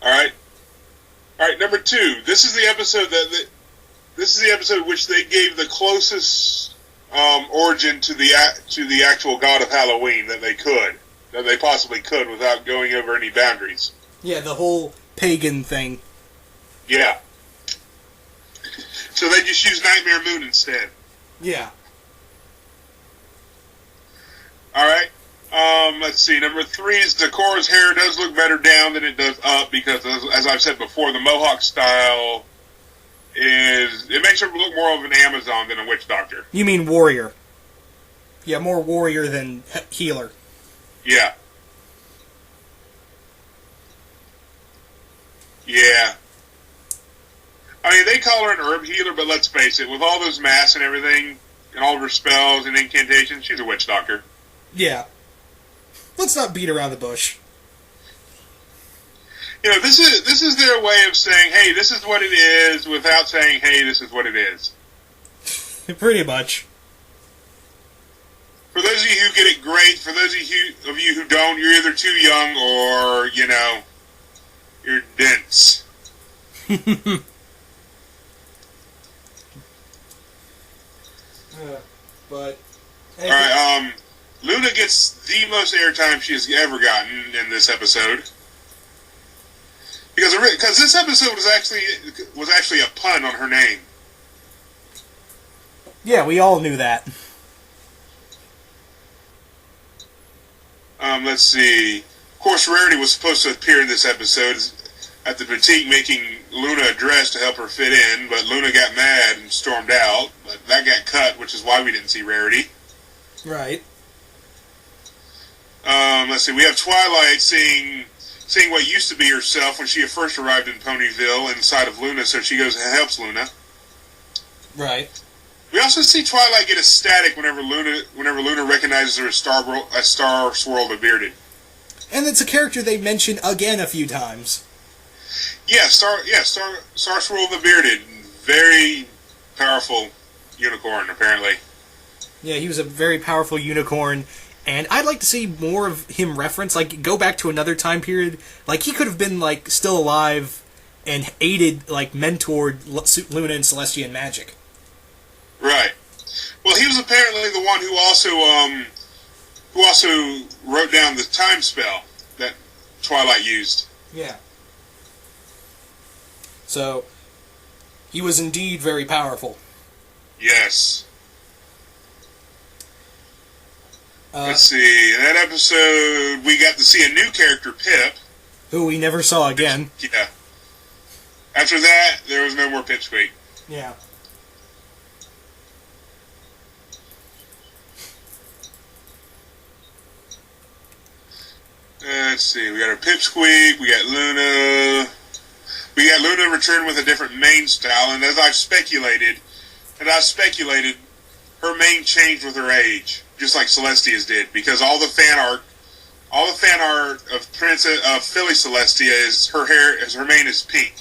Alright, number two. This is the episode which they gave the closest origin to the actual god of Halloween that they possibly could without going over any boundaries. Yeah, the whole pagan thing. Yeah. So they just use Nightmare Moon instead. Yeah. Alright. Let's see. Number three is Decora's hair does look better down than it does up because, as I've said before, the Mohawk style it makes her look more of an Amazon than a witch doctor. You mean warrior? Yeah, more warrior than healer. Yeah. Yeah. I mean, they call her an herb healer, but let's face it, with all those masks and everything, and all of her spells and incantations, she's a witch doctor. Yeah. Let's not beat around the bush. This is their way of saying, hey, this is what it is, without saying, hey, this is what it is. Pretty much. For those of you who get it, great. For those of you who don't, you're either too young or, you're dense. But... Alright, Luna gets the most airtime she's ever gotten in this episode. Because this episode was actually a pun on her name. Yeah, we all knew that. Let's see. Of course, Rarity was supposed to appear in this episode at the boutique making Luna a dress to help her fit in, but Luna got mad and stormed out. But that got cut, which is why we didn't see Rarity. Right. Let's see. We have Twilight seeing what used to be herself when she first arrived in Ponyville inside of Luna, so she goes and helps Luna. Right. We also see Twilight get ecstatic whenever Luna recognizes her as Star Swirl the Bearded. And it's a character they mention again a few times. Yeah, Star Swirl the Bearded, very powerful unicorn apparently. Yeah, he was a very powerful unicorn. And I'd like to see more of him reference, like, go back to another time period. Like, he could have been, like, still alive and aided, like, mentored Luna and Celestia in magic. Right. Well, he was apparently the one who also wrote down the time spell that Twilight used. Yeah. So, he was indeed very powerful. Yes. Let's see. In that episode, we got to see a new character, Pip. Who we never saw again. Yeah. After that, there was no more Pipsqueak. Yeah. Let's see. We got our Pipsqueak. We got Luna. We got Luna return with a different mane style, and as I've speculated, her mane changed with her age, just like Celestia's did, because all the fan art of Princess of Philly Celestia is her mane is pink,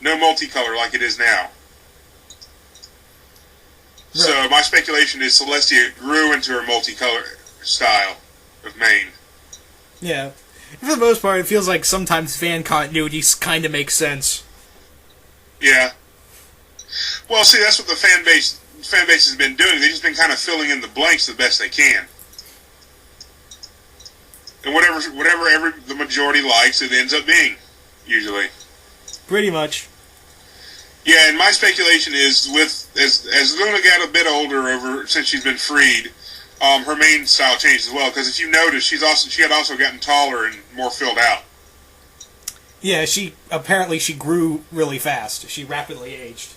no multicolor like it is now. Right. So my speculation is Celestia grew into her multicolor style of mane. Yeah. For the most part, it feels like sometimes fan continuity kind of makes sense. Yeah. Well, see, that's what the fan base has been doing. They've just been kind of filling in the blanks the best they can. And whatever the majority likes, it ends up being, usually. Pretty much. Yeah, and my speculation is as Luna got a bit older since she's been freed, her main style changed as well. Because if you notice, she had also gotten taller and more filled out. Yeah, she grew really fast. She rapidly aged.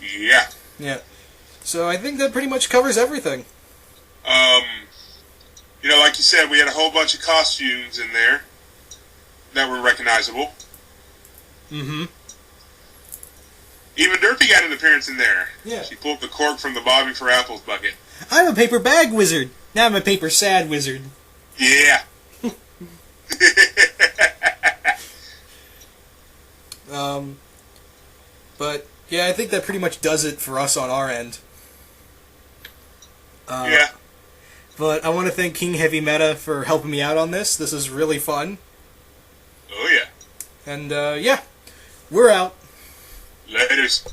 Yeah. Yeah. So I think that pretty much covers everything. Like you said, we had a whole bunch of costumes in there that were recognizable. Mm-hmm. Even Derpy got an appearance in there. Yeah. She pulled the cork from the bobbing for apples bucket. I'm a paper bag wizard. Now I'm a paper sad wizard. Yeah. But yeah, I think that pretty much does it for us on our end. Yeah. But I want to thank KingHeavyMeta for helping me out on this. This is really fun. Oh yeah. And yeah, we're out. Laters.